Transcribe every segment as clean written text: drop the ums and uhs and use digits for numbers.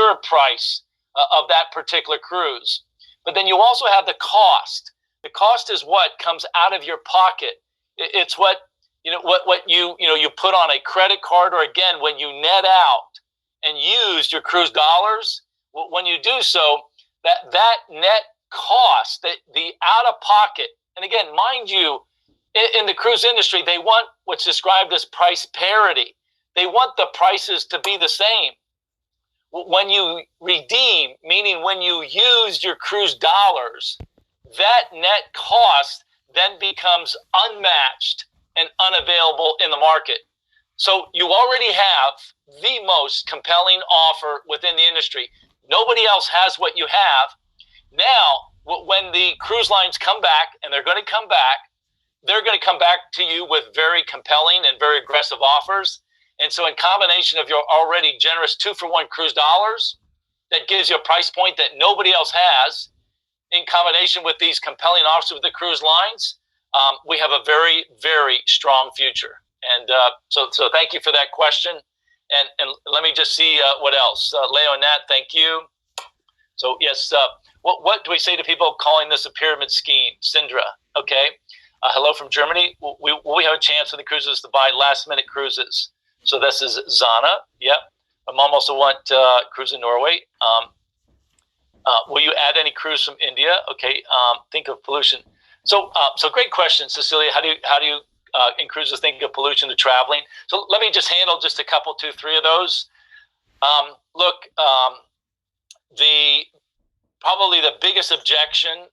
reserve price of that particular cruise. But then you also have the cost. The cost is what comes out of your pocket. It's what you put on a credit card, or again, when you net out and use your cruise dollars, when you do so, that net cost, the out of pocket, and again, mind you, in the cruise industry, they want what's described as price parity. They want the prices to be the same. When you redeem, meaning when you use your cruise dollars, that net cost then becomes unmatched and unavailable in the market. So you already have the most compelling offer within the industry. Nobody else has what you have. Now, when the cruise lines come back, and they're going to come back, they're going to come back to you with very compelling and very aggressive offers. And so in combination of your already generous 2-for-1 cruise dollars, that gives you a price point that nobody else has, in combination with these compelling offers with the cruise lines, we have a very, very strong future. And so thank you for that question. And let me just see what else. Leonette, thank you. So yes, what do we say to people calling this a pyramid scheme? Sindra, okay. Hello from Germany. Will we have a chance for the cruises to buy last-minute cruises? So this is Zana. Yep. My mom also want cruise in Norway. Will you add any cruise from India? Okay. Think of pollution. So great question, Cecilia. How do you inCruises think of pollution to traveling? So let me just handle just a couple, 2, 3 of those. Probably the biggest objection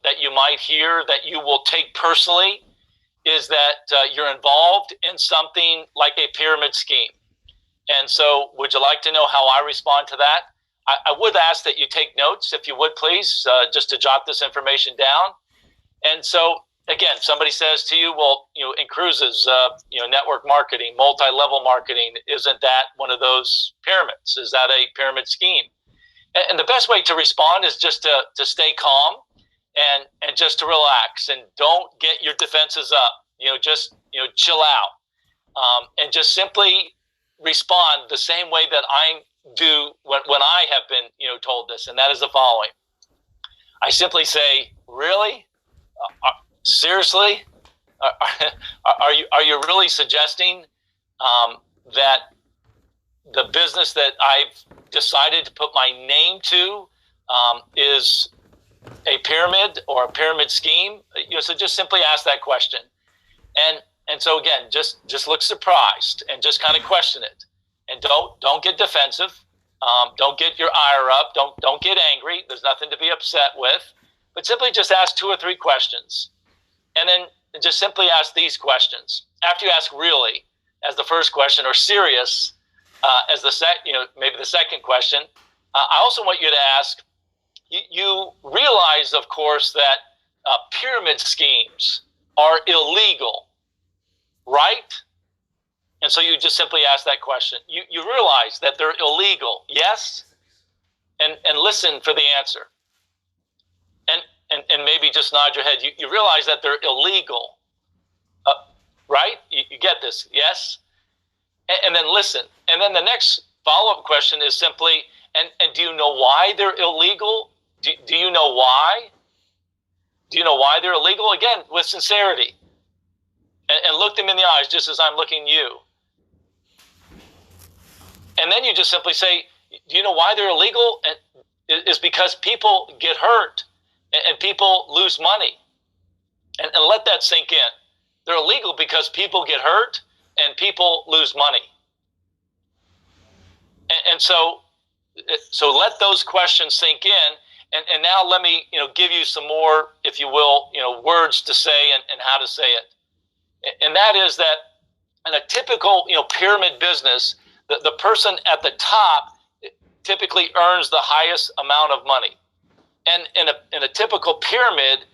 that you might hear that you will take personally is that you're involved in something like a pyramid scheme. And so would you like to know how I respond to that? I would ask that you take notes, if you would please, just to jot this information down. And so, again, somebody says to you, well, inCruises, network marketing, multi-level marketing, isn't that one of those pyramids? Is that a pyramid scheme? And the best way to respond is just to stay calm and just to relax, and don't get your defenses up. Just chill out, and just simply respond the same way that I do when I have been told this, and that is the following. I simply say, really? Seriously? Are you really suggesting that the business that I've decided to put my name to is a pyramid or a pyramid scheme? So just simply ask that question, and so again, just look surprised and just kind of question it, and don't get defensive, don't get your ire up, don't get angry. There's nothing to be upset with, but simply just ask 2 or 3 questions, and then just simply ask these questions. After you ask really as the first question, or serious as the maybe the second question, I also want you to ask. You realize, of course, that pyramid schemes are illegal, right? And so you just simply ask that question. You realize that they're illegal, yes? And listen for the answer. And maybe just nod your head. You realize that they're illegal, right? You get this, yes? And then listen. And then the next follow-up question is simply, and do you know why they're illegal? Do you know why? Do you know why they're illegal? Again, with sincerity. And look them in the eyes just as I'm looking you. And then you just simply say, do you know why they're illegal? And it's because people get hurt and people lose money. And let that sink in. They're illegal because people get hurt and people lose money. And so let those questions sink in. And now let me, give you some more, if you will, words to say and how to say it. And that is that in a typical, pyramid business, the person at the top typically earns the highest amount of money. And in a typical pyramid,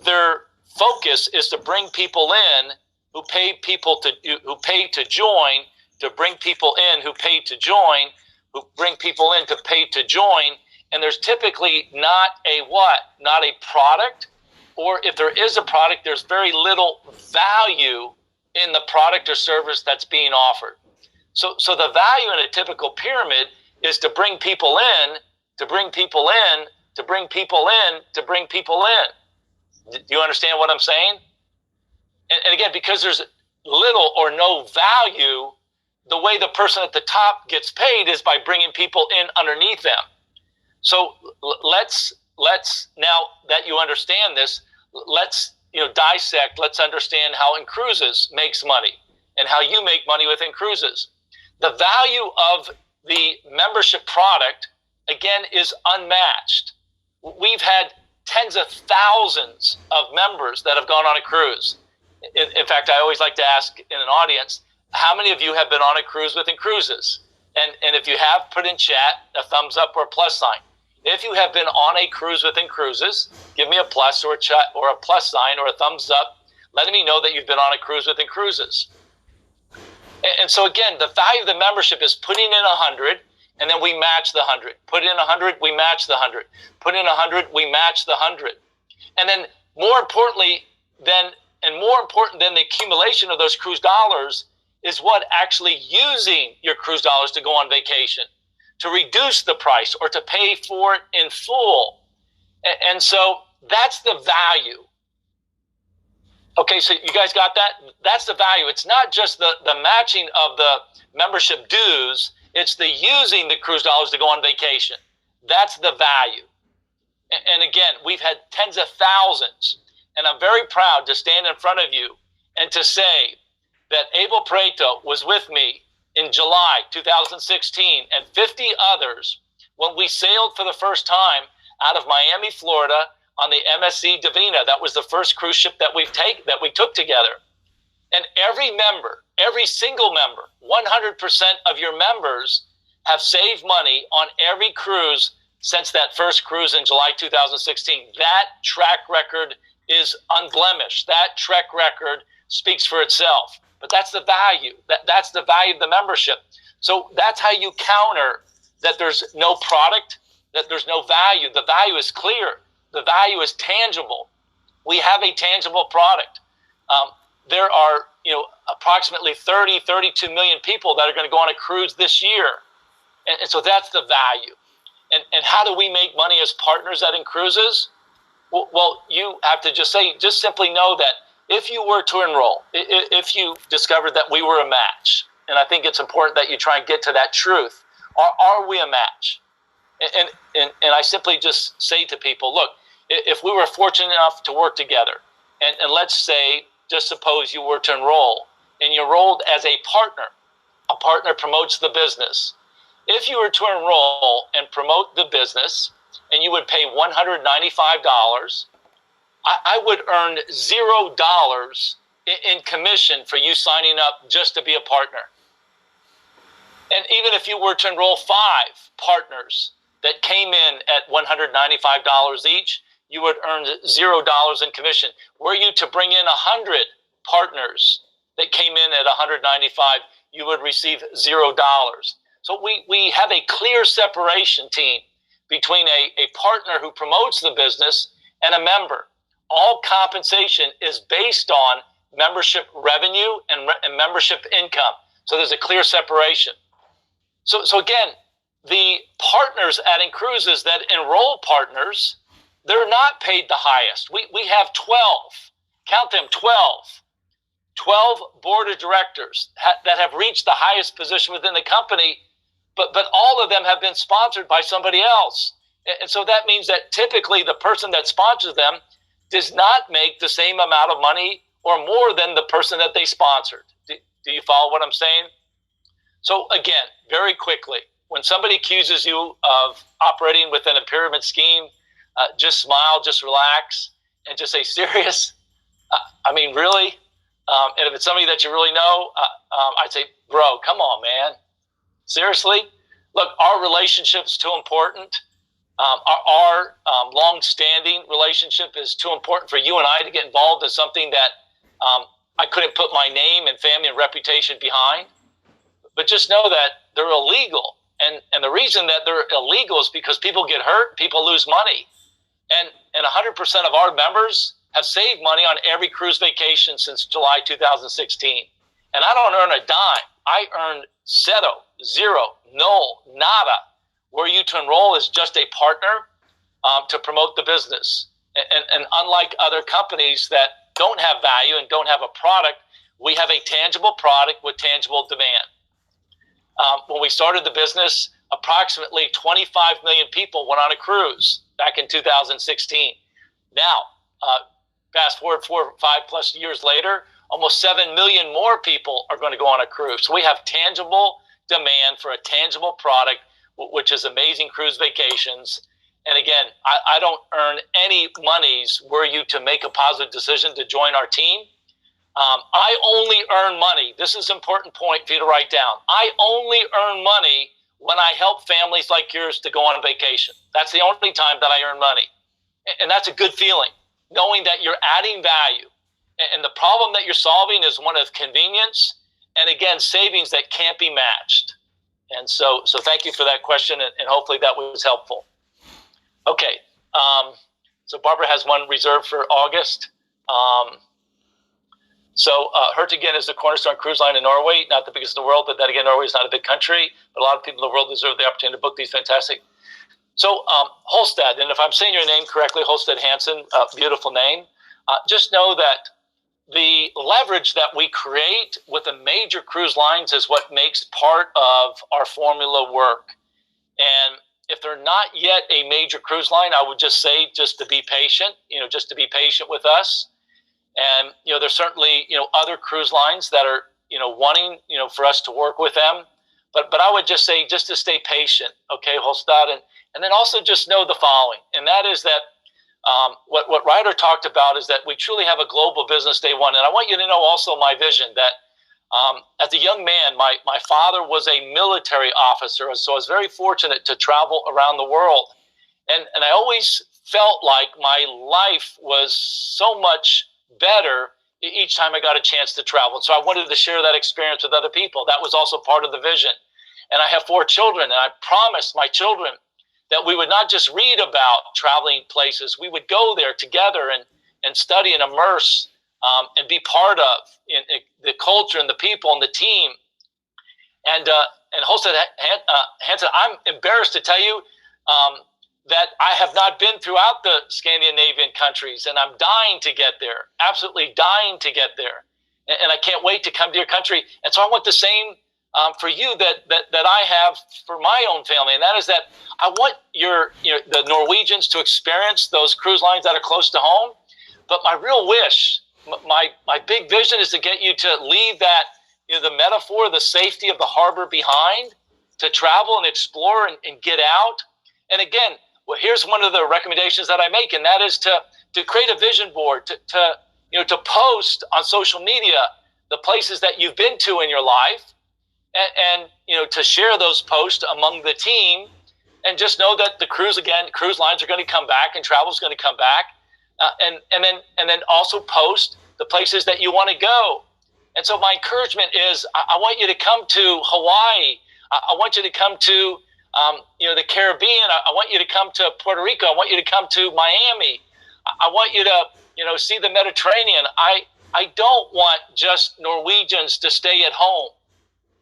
their focus is to bring people in who pay to join, to bring people in who pay to join, who bring people in to pay to join. And there's typically not a product, or if there is a product, there's very little value in the product or service that's being offered. So the value in a typical pyramid is to bring people in, to bring people in, to bring people in, to bring people in. Do you understand what I'm saying? And again, because there's little or no value, the way the person at the top gets paid is by bringing people in underneath them. So let's now that you understand this, let's dissect. Let's understand how inCruises makes money and how you make money with inCruises. The value of the membership product, again, is unmatched. We've had tens of thousands of members that have gone on a cruise. In fact, I always like to ask in an audience, how many of you have been on a cruise with inCruises? And if you have, put in chat a thumbs up or a plus sign. If you have been on a cruise with inCruises, give me a plus or a chat or a plus sign or a thumbs up, letting me know that you've been on a cruise with inCruises. And so again, the value of the membership is putting in 100, and then we match the 100. Put in 100, we match the 100. Put in 100, we match the 100. And then more important than the accumulation of those cruise dollars is what actually using your cruise dollars to go on vacation, to reduce the price or to pay for it in full. And so that's the value. Okay, so you guys got that? That's the value. It's not just the matching of the membership dues, it's the using the cruise dollars to go on vacation. That's the value. And again, we've had tens of thousands, and I'm very proud to stand in front of you and to say that Abel Pareto was with me in July 2016 and 50 others when we sailed for the first time out of Miami, Florida on the MSC Divina. That was the first cruise ship that we took together. And every member, every single member, 100% of your members have saved money on every cruise since that first cruise in July 2016. That track record is unblemished. That track record speaks for itself. But that's the value. That's the value of the membership. So that's how you counter that there's no product, that there's no value. The value is clear. The value is tangible. We have a tangible product. There are approximately 32 million people that are going to go on a cruise this year. And so that's the value. And how do we make money as partners at inCruises? Well, you have to just simply know that if you were to enroll, if you discovered that we were a match, and I think it's important that you try and get to that truth, are we a match? And I simply just say to people, look, if we were fortunate enough to work together, and let's say, just suppose you were to enroll, and you enrolled as a partner promotes the business. If you were to enroll and promote the business, and you would pay $195, I would earn $0 in commission for you signing up just to be a partner. And even if you were to enroll 5 partners that came in at $195 each, you would earn $0 in commission. Were you to bring in 100 partners that came in at $195, you would receive $0. So we have a clear separation, team, between a partner who promotes the business and a member. All compensation is based on membership revenue and membership income. So there's a clear separation. So again, the partners at inCruises that enroll partners, they're not paid the highest. We have 12, count them, 12 board of directors that have reached the highest position within the company, but all of them have been sponsored by somebody else. And so that means that typically the person that sponsors them does not make the same amount of money or more than the person that they sponsored. Do you follow what I'm saying? So again, very quickly, when somebody accuses you of operating within a pyramid scheme, just smile, just relax, and just say, serious? I mean, really? And if it's somebody that you really know, I'd say, bro, come on, man. Seriously? Look, our relationship's too important. Our long-standing relationship is too important for you and I to get involved in something that I couldn't put my name and family and reputation behind. But just know that they're illegal. And the reason that they're illegal is because people get hurt, people lose money. And 100% of our members have saved money on every cruise vacation since July 2016. And I don't earn a dime. I earn zero, null, nada were you to enroll as just a partner to promote the business. And unlike other companies that don't have value and don't have a product, we have a tangible product with tangible demand. When we started the business, approximately 25 million people went on a cruise back in 2016. Now, fast forward 4 or 5 plus years later, almost 7 million more people are going to go on a cruise. So we have tangible demand for a tangible product, which is amazing cruise vacations. And again, I don't earn any monies were you to make a positive decision to join our team. I only earn money. This is an important point for you to write down. I only earn money when I help families like yours to go on vacation. That's the only time that I earn money. And that's a good feeling, knowing that you're adding value. And the problem that you're solving is one of convenience and, again, savings that can't be matched. And so thank you for that question, and hopefully that was helpful. Okay, so Barbara has one reserved for August. Hurtigen is the cornerstone cruise line in Norway, not the biggest in the world, but then again, Norway is not a big country, but a lot of people in the world deserve the opportunity to book these fantastic. So Holstead, and if I'm saying your name correctly, Holstead Hansen, beautiful name. Just know that the leverage that we create with the major cruise lines is what makes part of our formula work. And if they're not yet a major cruise line, I would just say just to be patient, just to be patient with us. And, there's certainly, other cruise lines that are, wanting, for us to work with them. But I would just say just to stay patient, okay, Holstad. And then also just know the following, and that is that what Ryder talked about is that we truly have a global business day one. And I want you to know also my vision that as a young man, my father was a military officer, so I was very fortunate to travel around the world. And I always felt like my life was so much better each time I got a chance to travel. So I wanted to share that experience with other people. That was also part of the vision. And I have 4 children, and I promised my children that we would not just read about traveling places, we would go there together and study and immerse and be part of in the culture and the people and the team. And Holstead Hansen, I'm embarrassed to tell you that I have not been throughout the Scandinavian countries, and I'm dying to get there, absolutely dying to get there. And I can't wait to come to your country. And so I want the same for you that I have for my own family, and that is that I want the Norwegians to experience those cruise lines that are close to home. But my real wish, my big vision, is to get you to leave that, the metaphor, the safety of the harbor behind, to travel and explore and get out. And again, well, here's one of the recommendations that I make, and that is to create a vision board, to post on social media the places that you've been to in your life, and to share those posts among the team, and just know that the cruise lines are going to come back and travel is going to come back, and then also post the places that you want to go. And so my encouragement is I want you to come to Hawaii. I want you to come to the Caribbean. I want you to come to Puerto Rico. I want you to come to Miami. I want you to see the Mediterranean. I don't want just Norwegians to stay at home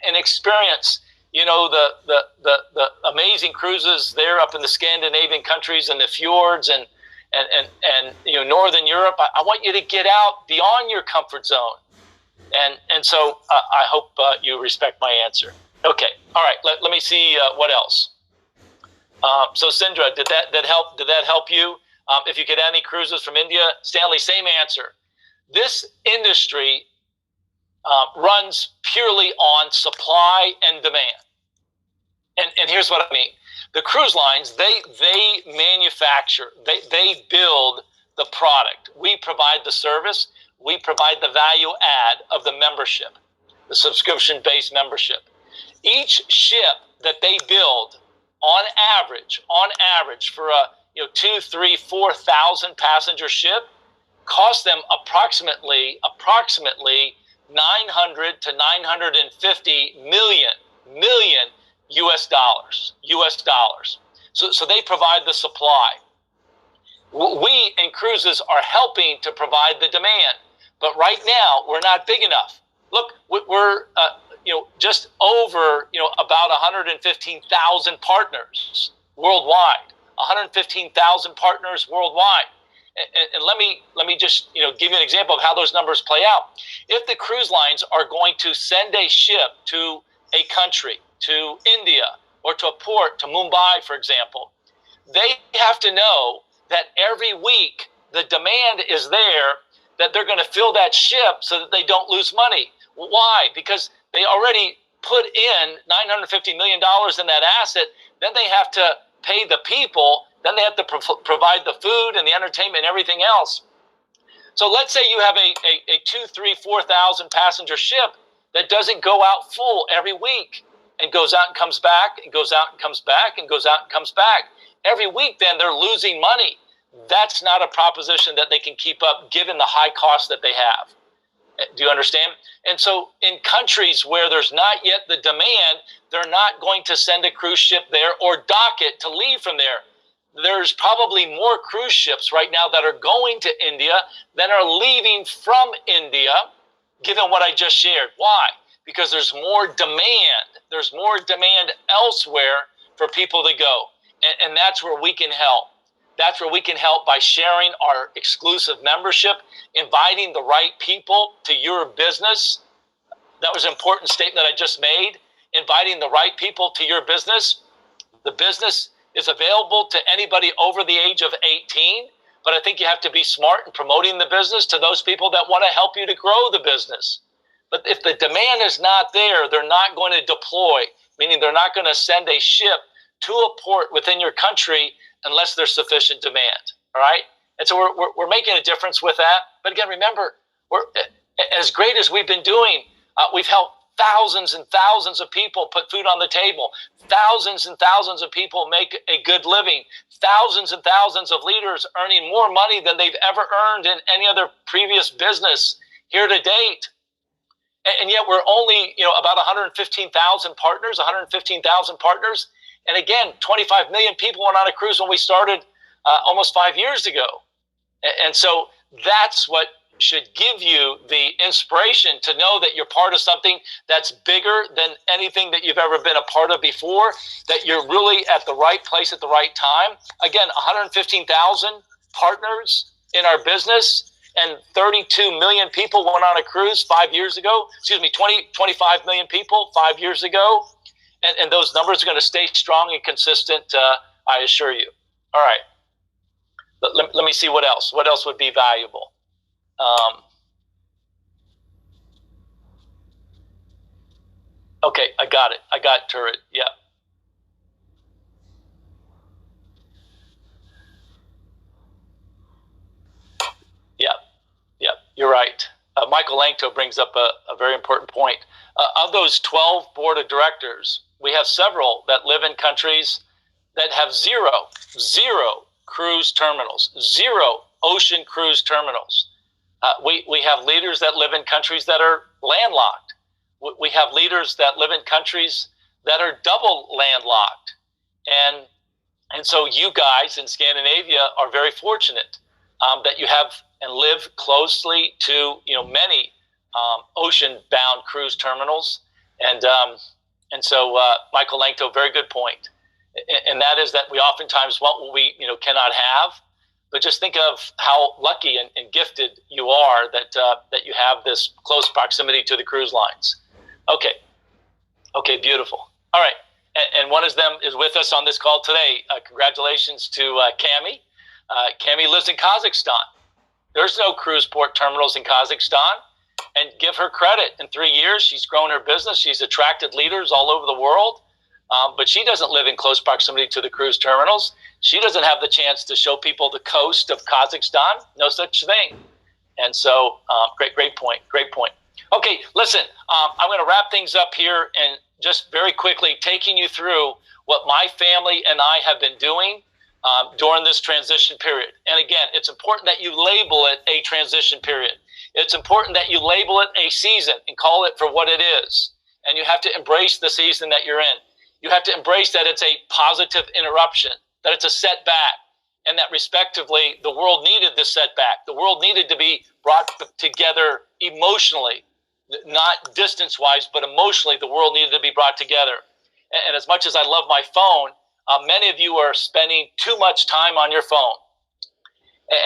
and experience, the amazing cruises there up in the Scandinavian countries and the fjords and Northern Europe. I want you to get out beyond your comfort zone. And so I hope you respect my answer. Okay. All right. Let me see what else. So Sindra, did that help? Did that help you? If you get any cruises from India, Stanley, same answer. This industry runs purely on supply and demand. And here's what I mean. The cruise lines, they manufacture, they build the product. We provide the service. We provide the value add of the membership, the subscription-based membership. Each ship that they build, on average, for a 2,000, 3,000, 4,000 passenger ship, costs them approximately 900 to 950 million US dollars. So they provide the supply. We inCruises are helping to provide the demand, but right now we're not big enough. Look, we're just over, about 115,000 partners worldwide. 115,000 partners worldwide. And let me just give you an example of how those numbers play out. If the cruise lines are going to send a ship to a country, to India, or to a port, to Mumbai, for example, they have to know that every week the demand is there, that they're going to fill that ship so that they don't lose money. Why? Because they already put in $950 million in that asset. Then they have to pay the people. Then they have to provide the food and the entertainment and everything else. So let's say you have a 2, 3, 4,000 passenger ship that doesn't go out full every week and goes out and comes back and goes out and comes back and goes out and comes back. Every week, then they're losing money. That's not a proposition that they can keep up given the high cost that they have. Do you understand? And so in countries where there's not yet the demand, they're not going to send a cruise ship there or dock it to leave from there. There's probably more cruise ships right now that are going to India than are leaving from India, given what I just shared. Why? Because there's more demand. There's more demand elsewhere for people to go. And that's where we can help. That's where we can help by sharing our exclusive membership, inviting the right people to your business. That was an important statement I just made. Inviting the right people to your business. The business is available to anybody over the age of 18, but I think you have to be smart in promoting the business to those people that want to help you to grow the business. But if the demand is not there, they're not going to deploy, meaning they're not going to send a ship to a port within your country unless there's sufficient demand, all right? And so we're making a difference with that. But again, remember, we're as great as we've been doing, we've helped thousands and thousands of people put food on the table. Thousands and thousands of people make a good living. Thousands and thousands of leaders earning more money than they've ever earned in any other previous business here to date. And yet we're only, about 115,000 partners, 115,000 partners. And again, 25 million people went on a cruise when we started almost 5 years ago. And so that's what should give you the inspiration to know that you're part of something that's bigger than anything that you've ever been a part of before, that you're really at the right place at the right time. Again, 115,000 partners in our business, and 32 million people went on a cruise 5 years ago. 25 million people 5 years ago. And those numbers are going to stay strong and consistent, I assure you. All right. Let me see what else. What else would be valuable? Okay, I got it. I got turret. Yeah. Yeah, you're right. Michael Langto brings up a very important point. Of those 12 board of directors, we have several that live in countries that have zero cruise terminals, zero ocean cruise terminals. We have leaders that live in countries that are landlocked. We have leaders that live in countries that are double landlocked. And so you guys in Scandinavia are very fortunate that you have and live closely to many ocean-bound cruise terminals. And so Michael Langto, very good point. And that is that we oftentimes want what we cannot have. But just think of how lucky and gifted you are that you have this close proximity to the cruise lines. Okay, beautiful. All right, and one of them is with us on this call today. Congratulations to Cami. Cami lives in Kazakhstan. There's no cruise port terminals in Kazakhstan. And give her credit. In 3 years, she's grown her business. She's attracted leaders all over the world. But she doesn't live in close proximity to the cruise terminals. She doesn't have the chance to show people the coast of Kazakhstan. No such thing. And so, great point. Okay, listen, I'm going to wrap things up here and just very quickly taking you through what my family and I have been doing during this transition period. And again, it's important that you label it a transition period. It's important that you label it a season and call it for what it is. And you have to embrace the season that you're in. You have to embrace that it's a positive interruption, that it's a setback, and that respectively, the world needed this setback. The world needed to be brought together emotionally not distance-wise, but emotionally, the world needed to be brought together. And as much as I love my phone, many of you are spending too much time on your phone.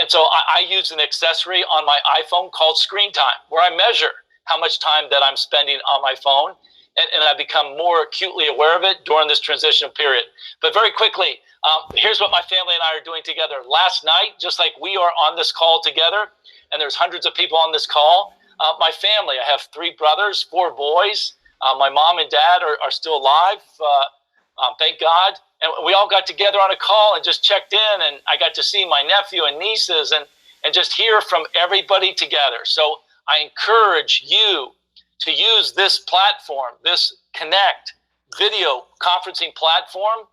And so I use an accessory on my iPhone called Screen Time, where I measure how much time that I'm spending on my phone, and I've become more acutely aware of it during this transition period. But very quickly, here's what my family and I are doing together. Last night, just like we are on this call together, and there's hundreds of people on this call, my family, I have 3 brothers, 4 boys. My mom and dad are still alive, thank God. And we all got together on a call and just checked in, and I got to see my nephew and nieces and just hear from everybody together. So I encourage you to use this platform, this Connect video conferencing platform,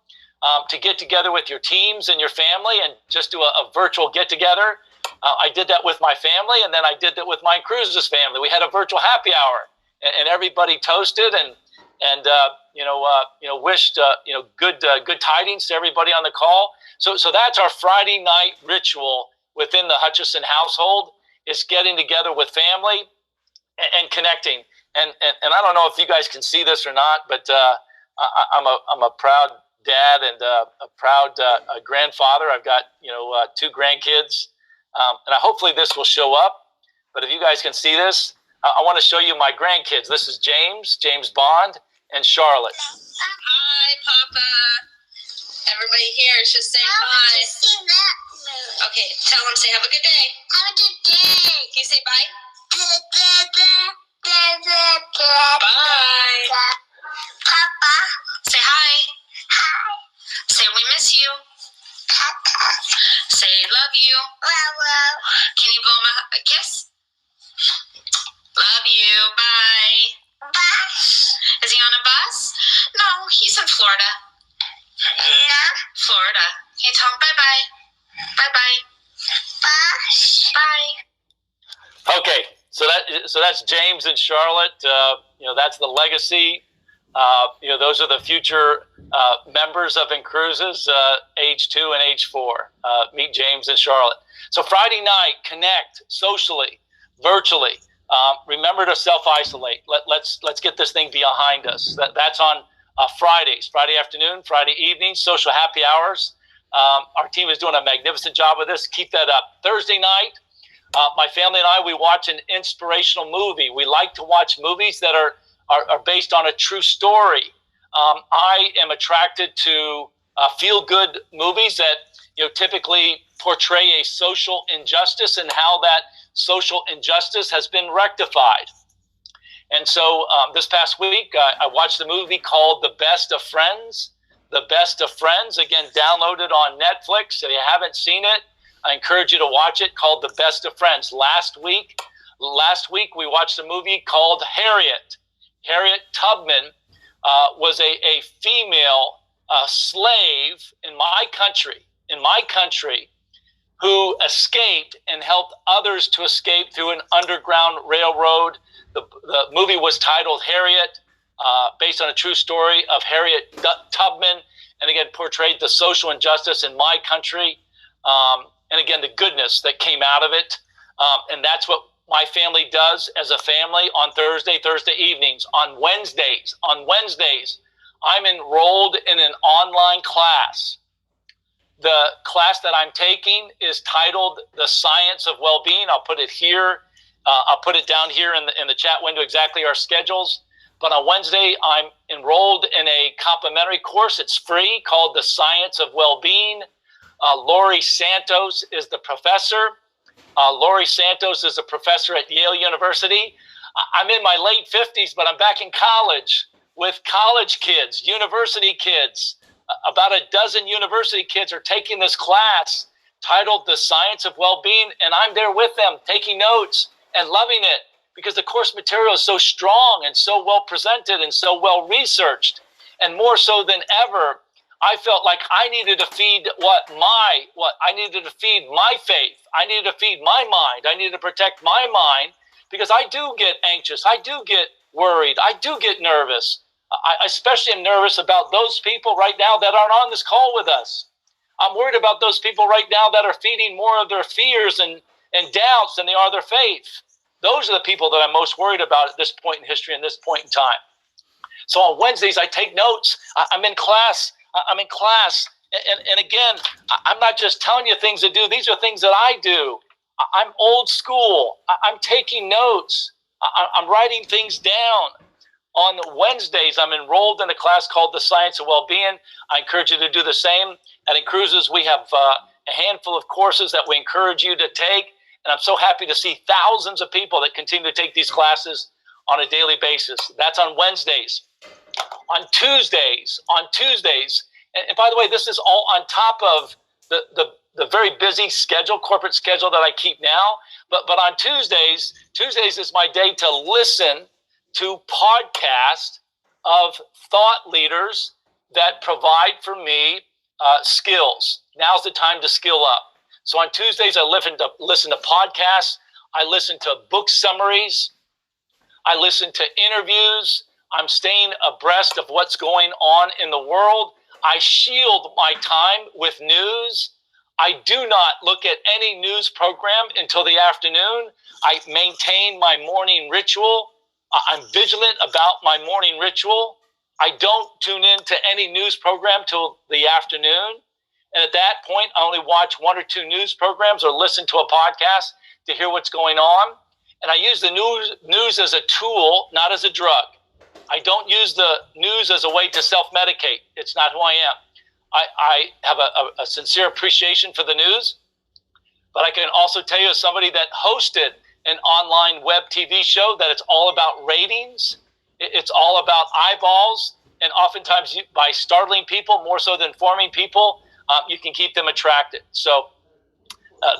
to get together with your teams and your family and just do a virtual get-together. I did that with my family, and then I did that with my inCruises family. We had a virtual happy hour, and everybody toasted and wished good tidings to everybody on the call. So that's our Friday night ritual within the Hutchison household, is getting together with family and connecting. And I don't know if you guys can see this or not, but I'm a proud dad and a proud grandfather. I've got 2 grandkids, and hopefully this will show up. But if you guys can see this, I want to show you my grandkids. This is James Bond, and Charlotte. Hi, Papa. Everybody here should say hi. Okay, tell them, say have a good day. Have a good day. Can you say bye? Bye. Papa. Say hi. Hi. Say we miss you. Papa. Say love you. Love. Can you blow my a kiss? Love you. Bye. Bus. Is he on a bus? No, he's in Florida. No. Florida. Can you tell him bye-bye? Bye-bye. Bus. Bye. Okay, so that's James and Charlotte. That's the legacy. Those are the future members of inCruises, age 2 and age 4. Meet James and Charlotte. So Friday night, connect socially, virtually. Remember to self-isolate. Let's get this thing behind us. That's on Fridays, Friday afternoon, Friday evening, social happy hours. Our team is doing a magnificent job with this. Keep that up. Thursday night, my family and I, we watch an inspirational movie. We like to watch movies that are based on a true story. I am attracted to feel-good movies that typically portray a social injustice and how that social injustice has been rectified. And so this past week, I watched a movie called The Best of Friends. The Best of Friends, again, downloaded on Netflix. If you haven't seen it, I encourage you to watch it, called The Best of Friends. Last week, we watched a movie called Harriet. Harriet Tubman was a female slave in my country, who escaped and helped others to escape through an underground railroad. The movie was titled Harriet, based on a true story of Harriet Tubman, and again portrayed the social injustice in my country, and again the goodness that came out of it. And that's what my family does as a family on Thursday evenings. On Wednesdays, I'm enrolled in an online class. The class that I'm taking is titled The Science of Well-Being. I'll put it here. I'll put it down here in the chat window, exactly our schedules. But on Wednesday, I'm enrolled in a complimentary course. It's free, called The Science of Well-Being. Lori Santos is the professor. Lori Santos is a professor at Yale University. I'm in my late 50s, but I'm back in college with college kids, university kids. About a dozen university kids are taking this class titled The Science of Well-Being, and I'm there with them taking notes and loving it because the course material is so strong and so well presented and so well researched. And more so than ever, I felt like I needed to feed I needed to feed my faith. I needed to feed my mind. I needed to protect my mind because I do get anxious. I do get worried. I do get nervous. I especially am nervous about those people right now that aren't on this call with us. I'm worried about those people right now that are feeding more of their fears and doubts than they are their faith. Those are the people that I'm most worried about at this point in history and this point in time. So on Wednesdays, I take notes. I'm in class. And again, I'm not just telling you things to do. These are things that I do. I'm old school. I'm taking notes. I'm writing things down. On Wednesdays, I'm enrolled in a class called The Science of Wellbeing. I encourage you to do the same. At inCruises, we have a handful of courses that we encourage you to take. And I'm so happy to see thousands of people that continue to take these classes on a daily basis. That's on Wednesdays. On Tuesdays, and by the way, this is all on top of the very busy schedule, corporate schedule that I keep now. But on Tuesdays is my day to listen to podcasts of thought leaders that provide for me skills. Now's the time to skill up. So on Tuesdays, I listen to podcasts. I listen to book summaries. I listen to interviews. I'm staying abreast of what's going on in the world. I shield my time with news. I do not look at any news program until the afternoon. I maintain my morning ritual. I'm vigilant about my morning ritual. I don't tune in to any news program till the afternoon. And at that point, I only watch one or two news programs or listen to a podcast to hear what's going on. And I use the news as a tool, not as a drug. I don't use the news as a way to self-medicate. It's not who I am. I have a sincere appreciation for the news, but I can also tell you as somebody that hosted an online web TV show that it's all about ratings. It's all about eyeballs. And oftentimes by startling people more so than informing people, you can keep them attracted. So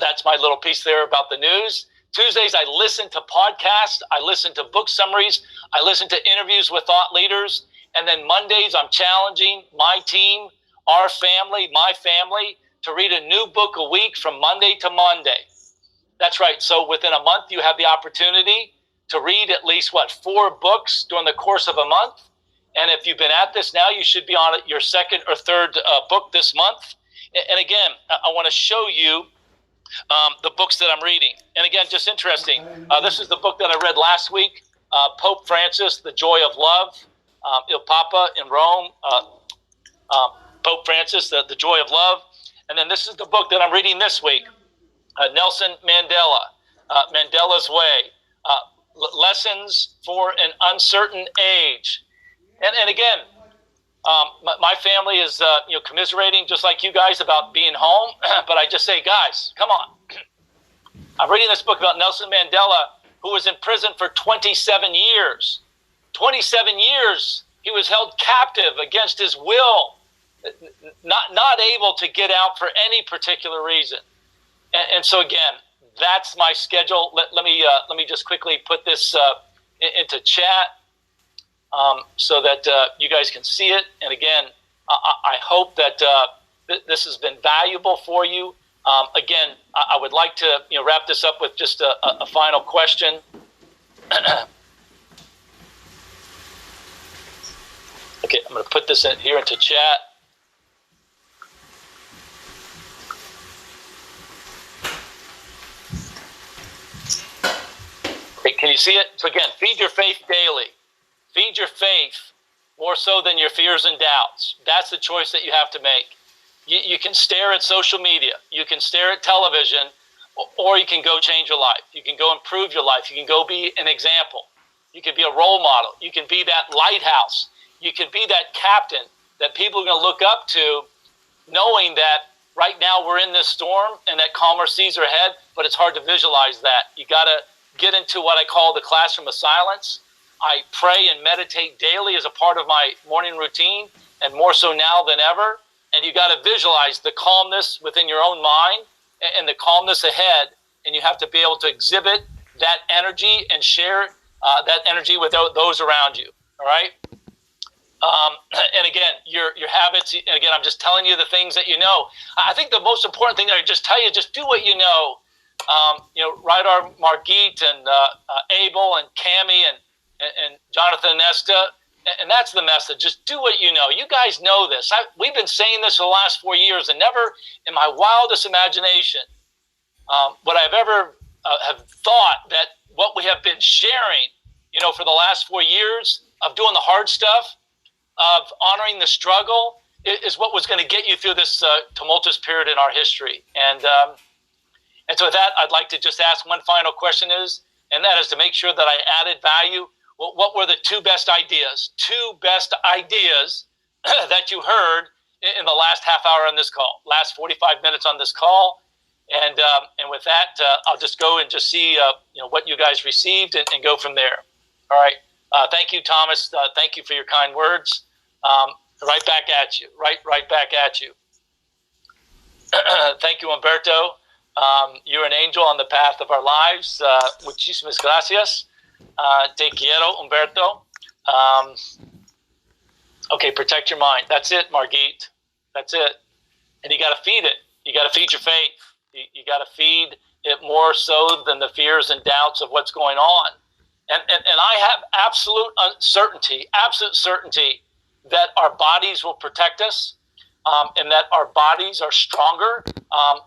that's my little piece there about the news. Tuesdays, I listen to podcasts. I listen to book summaries. I listen to interviews with thought leaders. And then Mondays, I'm challenging my team, our family, my family, to read a new book a week from Monday to Monday. That's right. So within a month, you have the opportunity to read at least, 4 books during the course of a month. And if you've been at this now, you should be on your second or third book this month. And again, I want to show you the books that I'm reading. And again, just interesting. This is the book that I read last week, Pope Francis, The Joy of Love, Il Papa in Rome, Pope Francis, the Joy of Love. And then this is the book that I'm reading this week, Nelson Mandela, Mandela's Way, Lessons for an Uncertain Age. And again, my family is commiserating just like you guys about being home. But I just say, guys, come on. I'm reading this book about Nelson Mandela, who was in prison for 27 years. 27 years he was held captive against his will, not able to get out for any particular reason. And so again, that's my schedule. Let me just quickly put this into chat. So that you guys can see it. And again, I hope that this has been valuable for you. Again, I would like to wrap this up with just a final question. Okay, I'm going to put this in here into chat. Okay, can you see it? So again, feed your faith daily. Feed your faith more so than your fears and doubts. That's the choice that you have to make. You can stare at social media. You can stare at television, or you can go change your life. You can go improve your life. You can go be an example. You can be a role model. You can be that lighthouse. You can be that captain that people are going to look up to, knowing that right now we're in this storm and that calmer seas are ahead, but it's hard to visualize that. You got to get into what I call the classroom of silence. I pray and meditate daily as a part of my morning routine, and more so now than ever. And you got to visualize the calmness within your own mind and the calmness ahead. And you have to be able to exhibit that energy and share that energy with those around you. All right. And again, your habits. And again, I'm just telling you the things that you know. I think the most important thing that I just tell you, just do what you know. Rydar Margit and Abel and Cammie and Jonathan Nesta. And that's the message. Just do what you know. You guys know this. We've been saying this for the last 4 years, and never in my wildest imagination would I have ever have thought that what we have been sharing, for the last 4 years of doing the hard stuff, of honoring the struggle, is what was going to get you through this tumultuous period in our history. And so with that, I'd like to just ask one final question and that is to make sure that I added value. Well, what were the two best ideas that you heard in the last half hour on this call, last 45 minutes on this call? And with that, I'll just go and just see what you guys received and go from there. All right. Thank you, Thomas. Thank you for your kind words. Right back at you. Right back at you. Thank you, Humberto. You're an angel on the path of our lives. Muchísimas gracias. Te quiero, Humberto. Okay, protect your mind. That's it, Margit. That's it. And you got to feed it. You got to feed your faith. You got to feed it more so than the fears and doubts of what's going on. And I have absolute certainty that our bodies will protect us, and that our bodies are stronger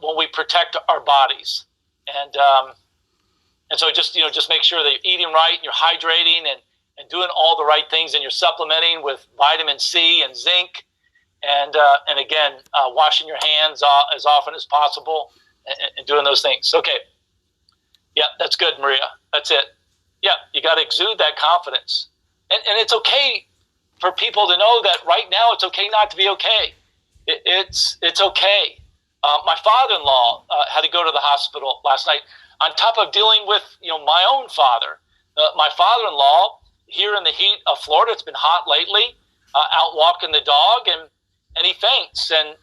when we protect our bodies. And so just make sure that you're eating right and you're hydrating and doing all the right things, and you're supplementing with vitamin C and zinc, and again, washing your hands as often as possible and doing those things. Okay. Yeah, that's good, Maria. That's it. Yeah, you got to exude that confidence. And it's okay for people to know that right now it's okay not to be okay. It's okay. My father-in-law had to go to the hospital last night on top of dealing with my own father. My father-in-law here in the heat of Florida, it's been hot lately, out walking the dog, and he faints and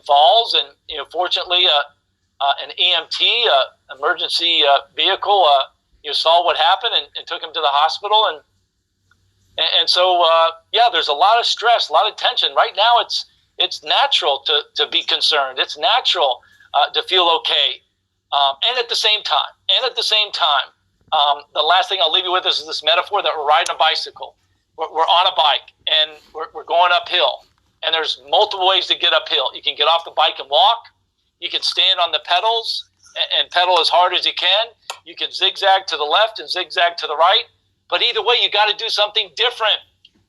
falls, and fortunately an EMT, emergency vehicle, saw what happened and took him to the hospital, and so there's a lot of stress, a lot of tension right now. It's natural to be concerned. It's natural to feel okay, and at the same time, the last thing I'll leave you with is this metaphor that we're riding a bicycle. We're on a bike and we're going uphill, and there's multiple ways to get uphill. You can get off the bike and walk. You can stand on the pedals and pedal as hard as you can. You can zigzag to the left and zigzag to the right. But either way, you got to do something different.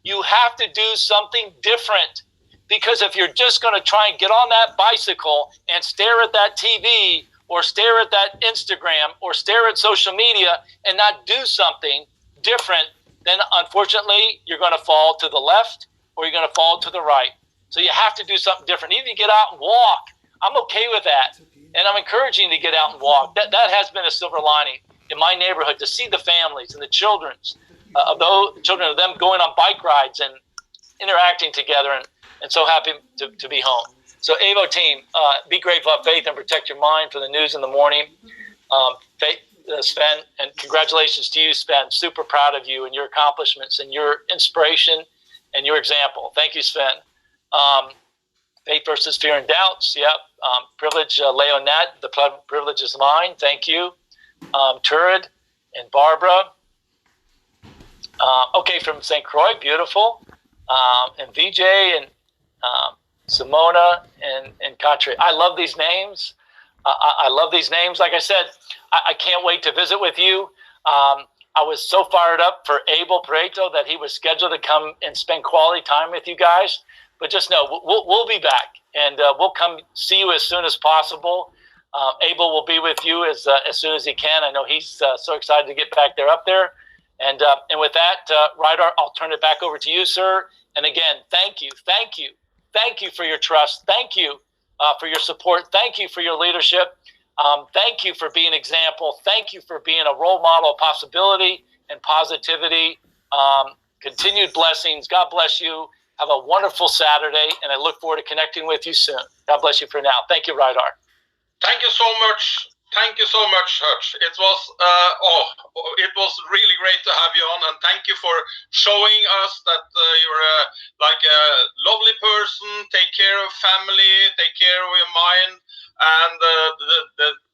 You have to do something different, because if you're just going to try and get on that bicycle and stare at that TV or stare at that Instagram or stare at social media and not do something different, then unfortunately you're going to fall to the left or you're going to fall to the right. So you have to do something different. Even if you get out and walk, I'm okay with that. And I'm encouraging you to get out and walk. That has been a silver lining in my neighborhood, to see the families and the children of them going on bike rides and interacting together, and so happy to be home. So AVO team, be grateful, have faith, and protect your mind for the news in the morning. Sven, and congratulations to you, Sven. Super proud of you and your accomplishments and your inspiration and your example. Thank you, Sven. Faith versus fear and doubts. Yep. Privilege, Leonette. The privilege is mine. Thank you. Turid and Barbara. Okay, from St. Croix. Beautiful. And VJ and Simona and Katri. I love these names. I love these names. Like I said, I can't wait to visit with you. I was so fired up for Abel Pareto that he was scheduled to come and spend quality time with you guys. But just know, we'll be back, and we'll come see you as soon as possible. Abel will be with you as soon as he can. I know he's so excited to get back there, up there. And with that, Ryder, I'll turn it back over to you, sir. And again, thank you for your trust. Thank you for your support. Thank you for your leadership. Thank you for being an example. Thank you for being a role model of possibility and positivity. Continued blessings. God bless you. Have a wonderful Saturday, and I look forward to connecting with you soon. God bless you for now. Thank you, Rydar. Thank you so much. Thank you so much, Hutch. It was really great to have you on, and thank you for showing us that you're like a lovely person. Take care of family, take care of your mind, and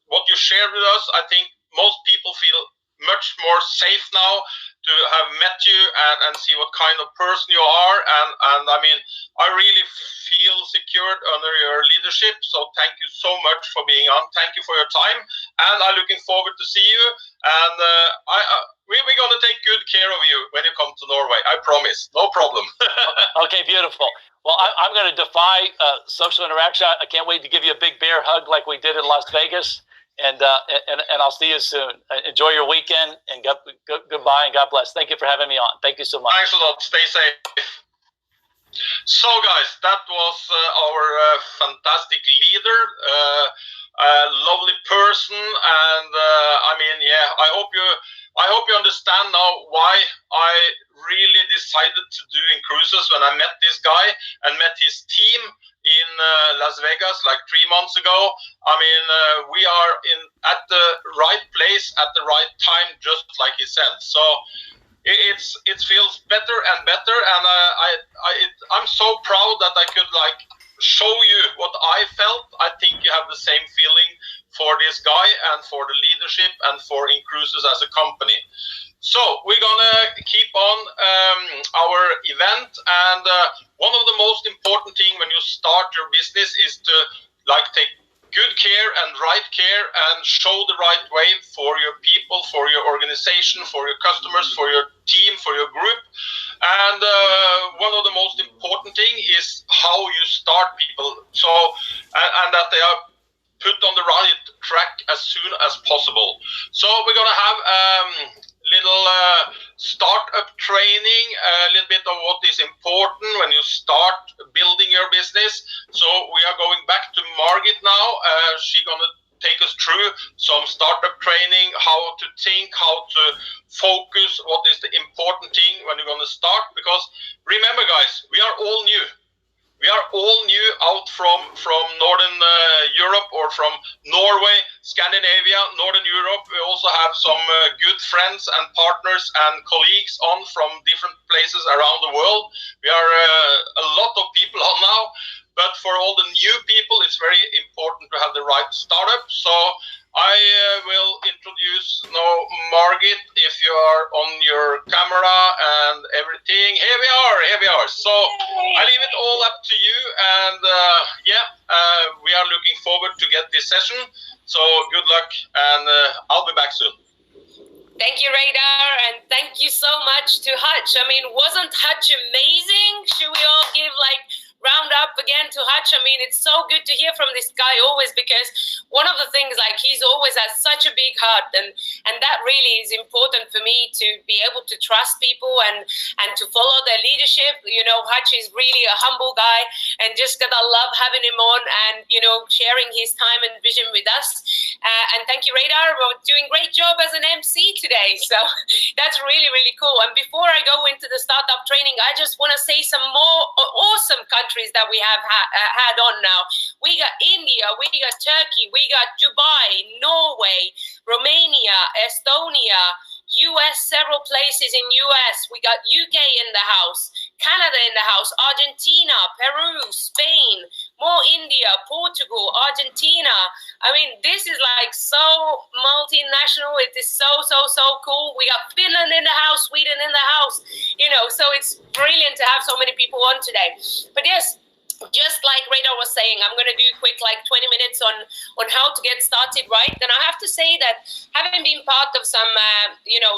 what you shared with us. I think most people feel much more safe now to have met you and see what kind of person you are. And I mean, I really feel secured under your leadership. So thank you so much for being on. Thank you for your time. And I'm looking forward to see you. And we're going to take good care of you when you come to Norway. I promise. No problem. Okay, beautiful. Well, I'm going to defy social interaction. I can't wait to give you a big bear hug like we did in Las Vegas. And I'll see you soon. Enjoy your weekend, and goodbye, and God bless. Thank you for having me on. Thank you so much. Thanks a lot. Stay safe. So, guys, that was our fantastic leader, a lovely person, and I mean, yeah, I hope you understand now why I really decided to do inCruises when I met this guy and met his team in Las Vegas like 3 months ago. I mean, we are at the right place at the right time, just like he said. So it feels better and better, and I'm so proud that I could like show you what I felt. I think you have the same feeling for this guy and for the leadership and for inCruises as a company. So we're gonna keep on our event, and one of the most important thing when you start your business is to like take good care and right care and show the right way for your people, for your organization, for your customers, for your team, for your group. And one of the most important thing is how you start people, so and that they are put on the right track as soon as possible. So we're gonna have little startup training, a little bit of what is important when you start building your business. So we are going back to Margit now. She's gonna take us through some startup training, how to think, how to focus, what is the important thing when you're gonna start. Because remember, guys, we are all new. We are all new out from Northern Europe, or from Norway, Scandinavia, Northern Europe. We also have some good friends and partners and colleagues on from different places around the world. We are a lot of people on now, but for all the new people, it's very important to have the right startup. So I will introduce now Margit, if you are on your camera and everything. Here we are. So I leave it all up to you, and we are looking forward to get this session. So good luck, and I'll be back soon. Thank you, Radar, and thank you so much to Hutch. I mean, wasn't Hutch amazing? Should we all give like round up again to Hutch? I mean, it's so good to hear from this guy always, because one of the things, like, he's always has such a big heart, and that really is important for me, to be able to trust people and to follow their leadership. You know, Hutch is really a humble guy, and just gotta love having him on and, you know, sharing his time and vision with us. And thank you, Radar, for doing a great job as an MC today. So that's really, really cool. And before I go into the startup training, I just want to say some more awesome countries that we have had on now. We got India, we got Turkey, we got Dubai, Norway, Romania, Estonia, US, several places in US. We got UK in the house, Canada in the house, Argentina, Peru, Spain, more India, Portugal, Argentina. I mean, this is like so multinational. It is so cool. We got Finland in the house, Sweden in the house, you know, so it's brilliant to have so many people on today. But yes, just like Radar was saying, I'm going to do quick, like 20 minutes on how to get started right. And I have to say that having been part of some,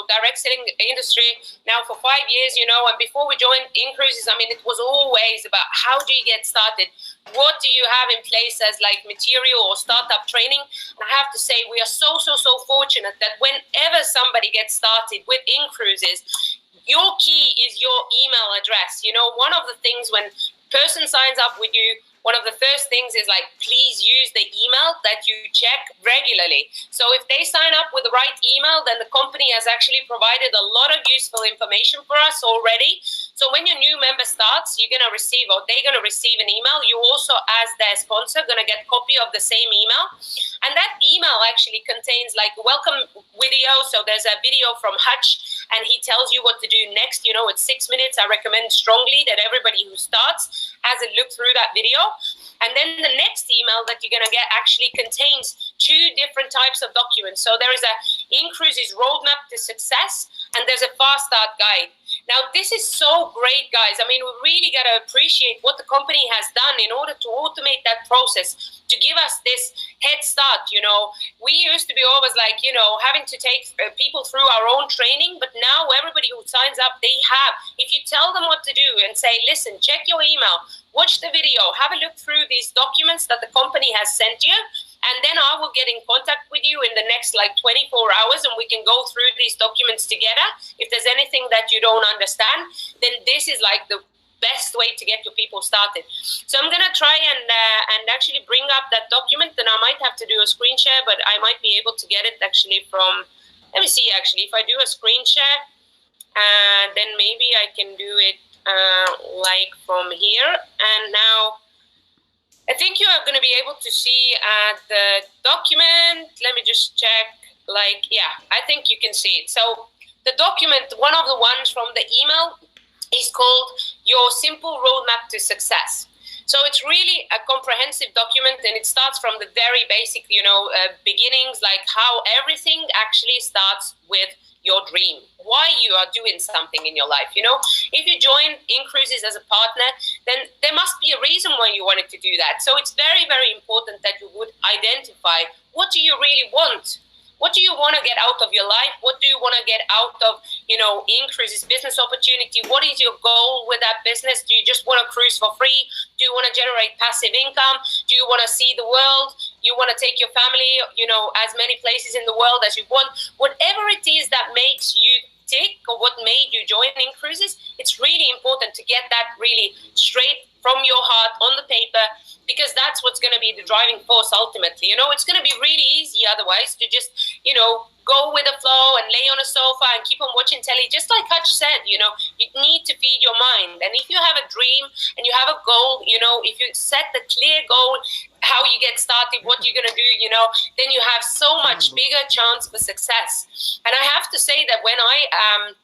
direct selling industry now for 5 years, you know, and before we joined inCruises, I mean, it was always about how do you get started? What do you have in place as like material or startup training? And I have to say, we are so fortunate that whenever somebody gets started with inCruises, your key is your email address. You know, one of the things when person signs up with you, one of the first things is like, please use the email that you check regularly. So if they sign up with the right email, then the company has actually provided a lot of useful information for us already. So when your new member starts, you're going to receive, or they're going to receive an email. You also, as their sponsor, going to get a copy of the same email. And that email actually contains like a welcome video. So there's a video from Hutch, and he tells you what to do next. You know, it's 6 minutes. I recommend strongly that everybody who starts has a look through that video. And then the next email that you're going to get actually contains 2 different types of documents. So there is a inCruises roadmap to success, and there's a fast start guide. Now, this is so great, guys. I mean, we really got to appreciate what the company has done in order to automate that process, to give us this head start. You know, we used to be always like, you know, having to take people through our own training, but now everybody who signs up, they have, if you tell them what to do and say, listen, check your email, watch the video, have a look through these documents that the company has sent you, and then I will get in contact with you in the next like 24 hours and we can go through these documents together. If there's anything that you don't understand, then this is like the best way to get your people started. So I'm going to try and actually bring up that document, and I might have to do a screen share, but I might be able to get it actually from, let me see actually, if I do a screen share, then maybe I can do it like from here. And now I think you are going to be able to see the document. Let me just check. Like, yeah, I think you can see it. So the document, one of the ones from the email, is called Your Simple Roadmap to Success. So it's really a comprehensive document, and it starts from the very basic, you know, beginnings, like how everything actually starts with your dream, why you are doing something in your life. You know, if you join inCruises as a partner, then there must be a reason why you wanted to do that. So it's very, very important that you would identify, what do you really want? What do you want to get out of your life? What do you want to get out of, you know, inCruises business opportunity? What is your goal with that business? Do you just want to cruise for free? Do you want to generate passive income? Do you want to see the world? You want to take your family, you know, as many places in the world as you want? Whatever it is that makes you tick, or what made you join inCruises, it's really important to get that really straight from your heart on the paper, because that's what's going to be the driving force ultimately. You know, it's going to be really easy otherwise to just, you know, go with the flow and lay on a sofa and keep on watching telly. Just like Hutch said, you know, you need to feed your mind. And if you have a dream and you have a goal, you know, if you set the clear goal, how you get started, what you're going to do, you know, then you have so much bigger chance for success. And I have to say that when I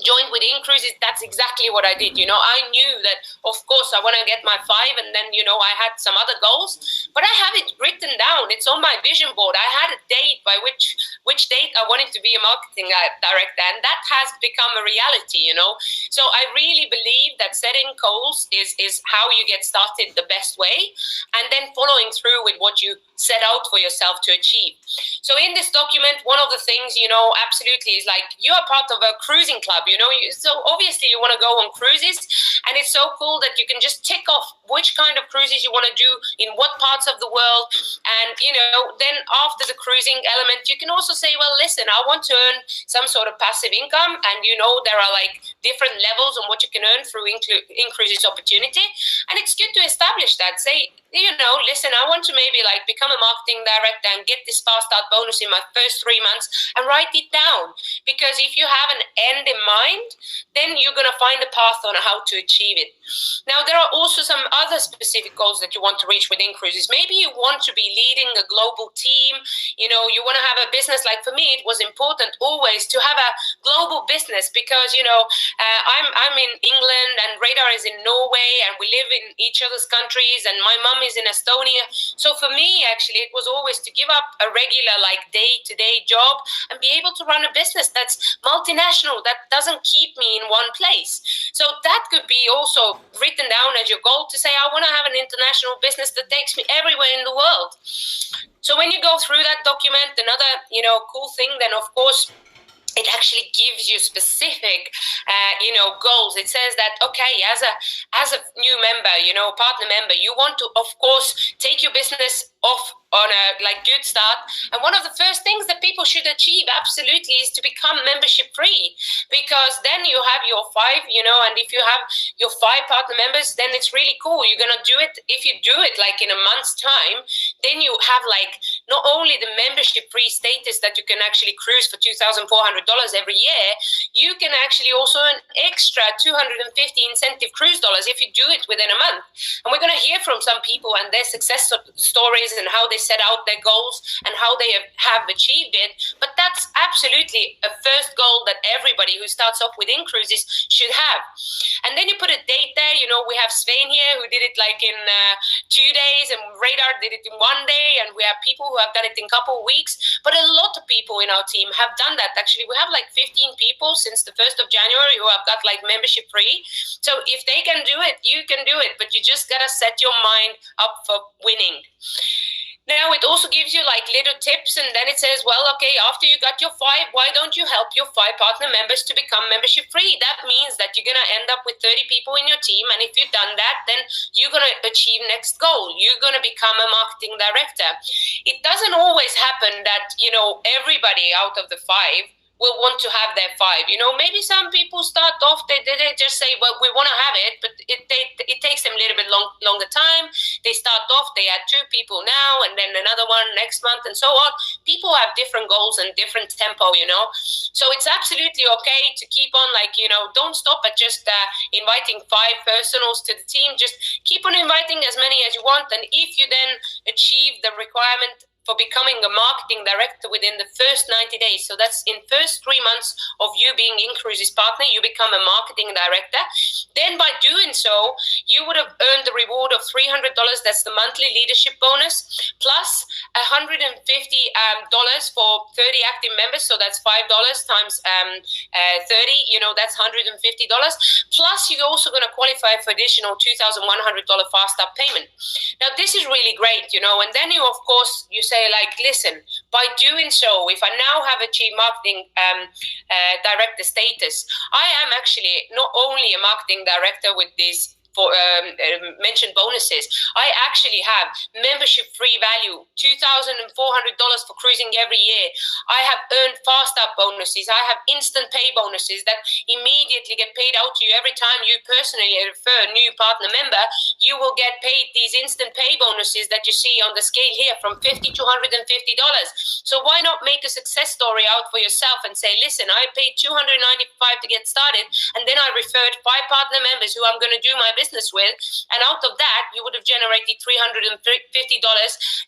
joined with inCruises, that's exactly what I did. You know, I knew that, of course, I want to get my 5, and then, you know, I had some other goals, but I have it written down. It's on my vision board. I had a date by which date I wanted to be a marketing director, and that has become a reality, you know. So I really believe that setting goals is how you get started the best way, and then following through with what you set out for yourself to achieve. So in this document, one of the things, you know, absolutely is like, you are part of a cruising club. You know, so obviously you want to go on cruises, and it's so cool that you can just tick off which kind of cruises you want to do in what parts of the world. And, you know, then after the cruising element, you can also say, well, listen, I want to earn some sort of passive income. And, you know, there are like different levels on what you can earn through inCruises opportunity. And it's good to establish that. Say, you know, listen, I want to maybe like become a marketing director and get this fast start bonus in my first 3 months, and write it down. Because if you have an end in mind, then you're going to find a path on how to achieve it. Now, there are also some other specific goals that you want to reach with inCruises. Maybe you want to be leading a global team. You know, you want to have a business. Like for me, it was important always to have a global business, because, you know, I'm in England and Radar is in Norway, and we live in each other's countries, and my mom is in Estonia. So for me, actually, it was always to give up a regular like day-to-day job and be able to run a business that's multinational, that doesn't keep me in one place. So that could be also written down as your goal, to say, I want to have an international business that takes me everywhere in the world. So when you go through that document, another, you know, cool thing, then of course, it actually gives you specific, you know, goals. It says that, okay, as a new member, you know, partner member, you want to, of course, take your business off on a like good start. And one of the first things that people should achieve absolutely is to become membership free, because then you have your 5, you know, and if you have your 5 partner members, then it's really cool. You're going to do it. If you do it like in a month's time, then you have like not only the membership free status that you can actually cruise for $2,400 every year, you can actually also earn extra $250 incentive cruise dollars if you do it within a month. And we're going to hear from some people and their success stories and how they set out their goals and how they have achieved it. But that's absolutely a first goal that everybody who starts off with inCruises should have. And then you put a date there. You know, we have Svein here who did it like in 2 days, and Radar did it in 1 day, and we have people who have done it in a couple of weeks. But a lot of people in our team have done that. Actually, we have like 15 people since the 1st of January who have got like membership free. So if they can do it, you can do it, but you just gotta set your mind up for winning. Now, it also gives you like little tips, and then it says, well, okay, after you got your 5, why don't you help your 5 partner members to become membership free? That means that you're going to end up with 30 people in your team, and if you've done that, then you're going to achieve next goal. You're going to become a marketing director. It doesn't always happen that, you know, everybody out of the 5 will want to have their 5. You know, maybe some people start off, they just say, well, we want to have it, but it takes them a little bit longer time. They start off, they add 2 people now, and then another one next month, and so on. People have different goals and different tempo, you know. So it's absolutely okay to keep on, like, you know, don't stop at just inviting 5 personals to the team. Just keep on inviting as many as you want, and if you then achieve the requirement for becoming a marketing director within the first 90 days. So that's in first 3 months of you being inCruises partner, you become a marketing director. Then by doing so, you would have earned the reward of $300. That's the monthly leadership bonus, plus $150 for 30 active members. So that's $5 times 30, you know, that's $150. Plus you're also going to qualify for additional $2,100 fast start payment. Now this is really great, you know, and then you, of course, you say like, listen, by doing so, if I now have achieved marketing director status, I am actually not only a marketing director with these mentioned bonuses, I actually have membership free value, $2,400 for cruising every year. I have earned fast start bonuses. I have instant pay bonuses that immediately get paid out to you every time you personally refer a new partner member. You will get paid these instant pay bonuses that you see on the scale here, from $50 to $150. So why not make a success story out for yourself and say, listen, I paid $295 to get started, and then I referred 5 partner members who I'm going to do my business with, and out of that you would have generated $350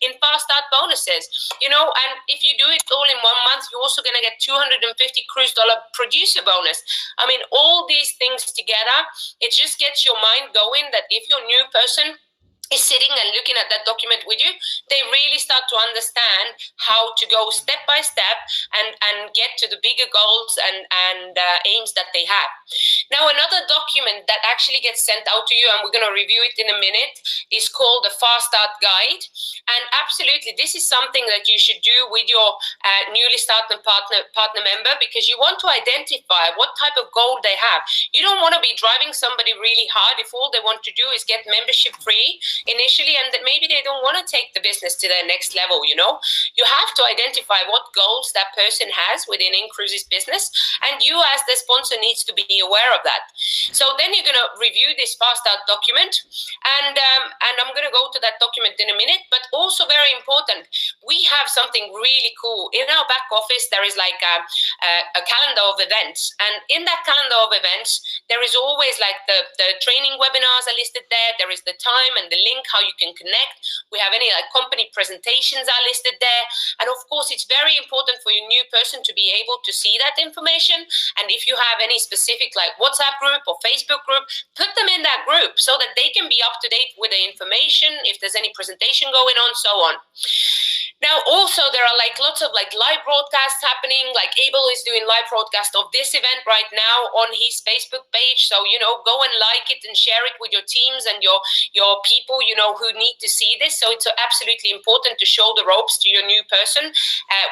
in fast start bonuses, you know. And if you do it all in 1 month, you're also going to get $250 cruise dollar producer bonus. I mean, all these things together, it just gets your mind going that if you're a new person is sitting and looking at that document with you, they really start to understand how to go step by step and get to the bigger goals and aims that they have. Now, another document that actually gets sent out to you, and we're going to review it in a minute, is called the Fast Start Guide. And absolutely, this is something that you should do with your newly starting partner member, because you want to identify what type of goal they have. You don't want to be driving somebody really hard if all they want to do is get membership free initially, and that maybe they don't want to take the business to their next level. You know, you have to identify what goals that person has within inCruises business, and you as the sponsor needs to be aware of that. So then you're going to review this fast start document, and I'm going to go to that document in a minute. But also very important, we have something really cool in our back office. There is like a calendar of events, and in that calendar of events, there is always like the training webinars are listed there. There is the time and the link how you can connect. We have any like company presentations are listed there, and of course it's very important for your new person to be able to see that information. And if you have any specific like WhatsApp group or Facebook group, put them in that group so that they can be up to date with the information, if there's any presentation going on, so on. Now, also, there are like lots of like live broadcasts happening. Like Abel is doing live broadcast of this event right now on his Facebook page. So, you know, go and like it and share it with your teams and your people, you know, who need to see this. So it's absolutely important to show the ropes to your new person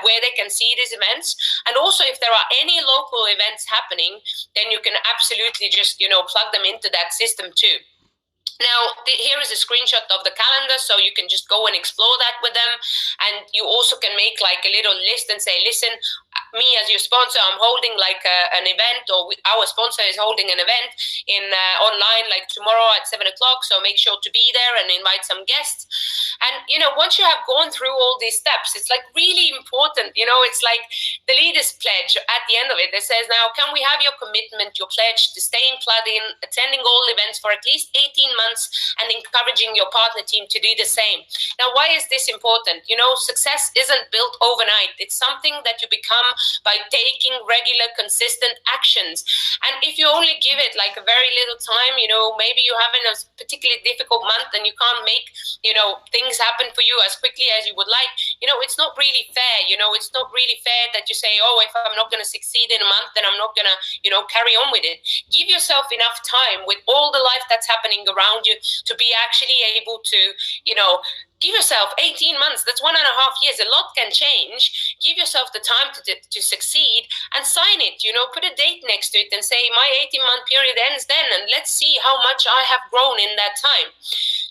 where they can see these events. And also, if there are any local events happening, then you can absolutely just, you know, plug them into that system too. Now, here is a screenshot of the calendar, so you can just go and explore that with them. And you also can make like a little list and say, listen, me as your sponsor, I'm holding like an event, or our sponsor is holding an event in online like tomorrow at 7 o'clock. So make sure to be there and invite some guests. And, once you have gone through all these steps, it's like really important, it's like the leader's pledge at the end of it. It says, now, can we have your commitment, your pledge to staying plugged in, attending all events for at least 18 months and encouraging your partner team to do the same. Now, why is this important? Success isn't built overnight. It's something that you become by taking regular, consistent actions. And if you only give it like a very little time, maybe you're having a particularly difficult month and you can't make, things happen for you as quickly as you would like. It's not really fair. It's not really fair that you say, oh, if I'm not going to succeed in a month, then I'm not going to, carry on with it. Give yourself enough time with all the life that's happening around you to be actually able to, give yourself 18 months. That's 1.5 years. A lot can change. Give yourself the time to succeed and sign it. Put a date next to it and say, my 18-month period ends then, and let's see how much I have grown in that time.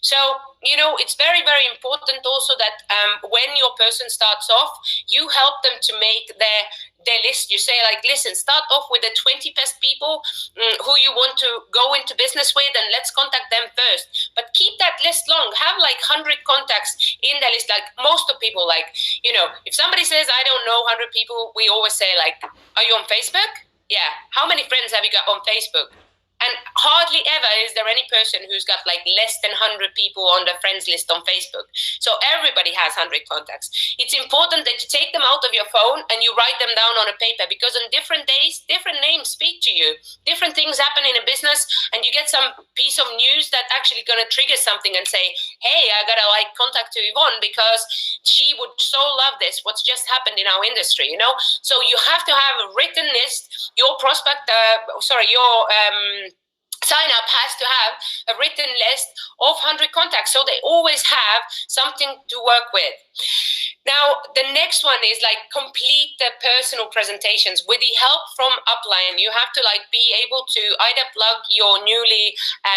So, it's very, very important also that when your person starts off, you help them to make their list. You say like, listen, start off with the 20 best people who you want to go into business with, and let's contact them first. But keep that list long. Have like 100 contacts in the list. Like most of people, like, if somebody says, I don't know 100 people, we always say like, are you on Facebook? Yeah. How many friends have you got on Facebook? And hardly ever is there any person who's got like less than 100 people on the friends list on Facebook. So everybody has 100 contacts. It's important that you take them out of your phone and you write them down on a paper, because on different days, different names speak to you. Different things happen in a business, and you get some piece of news that actually going to trigger something and say, hey, I got to like contact to Yvonne because she would so love this, what's just happened in our industry, So you have to have a written list. Your sign up has to have a written list of 100 contacts, so they always have something to work with. Now, the next one is like complete the personal presentations. With the help from Upline, you have to like be able to either plug your newly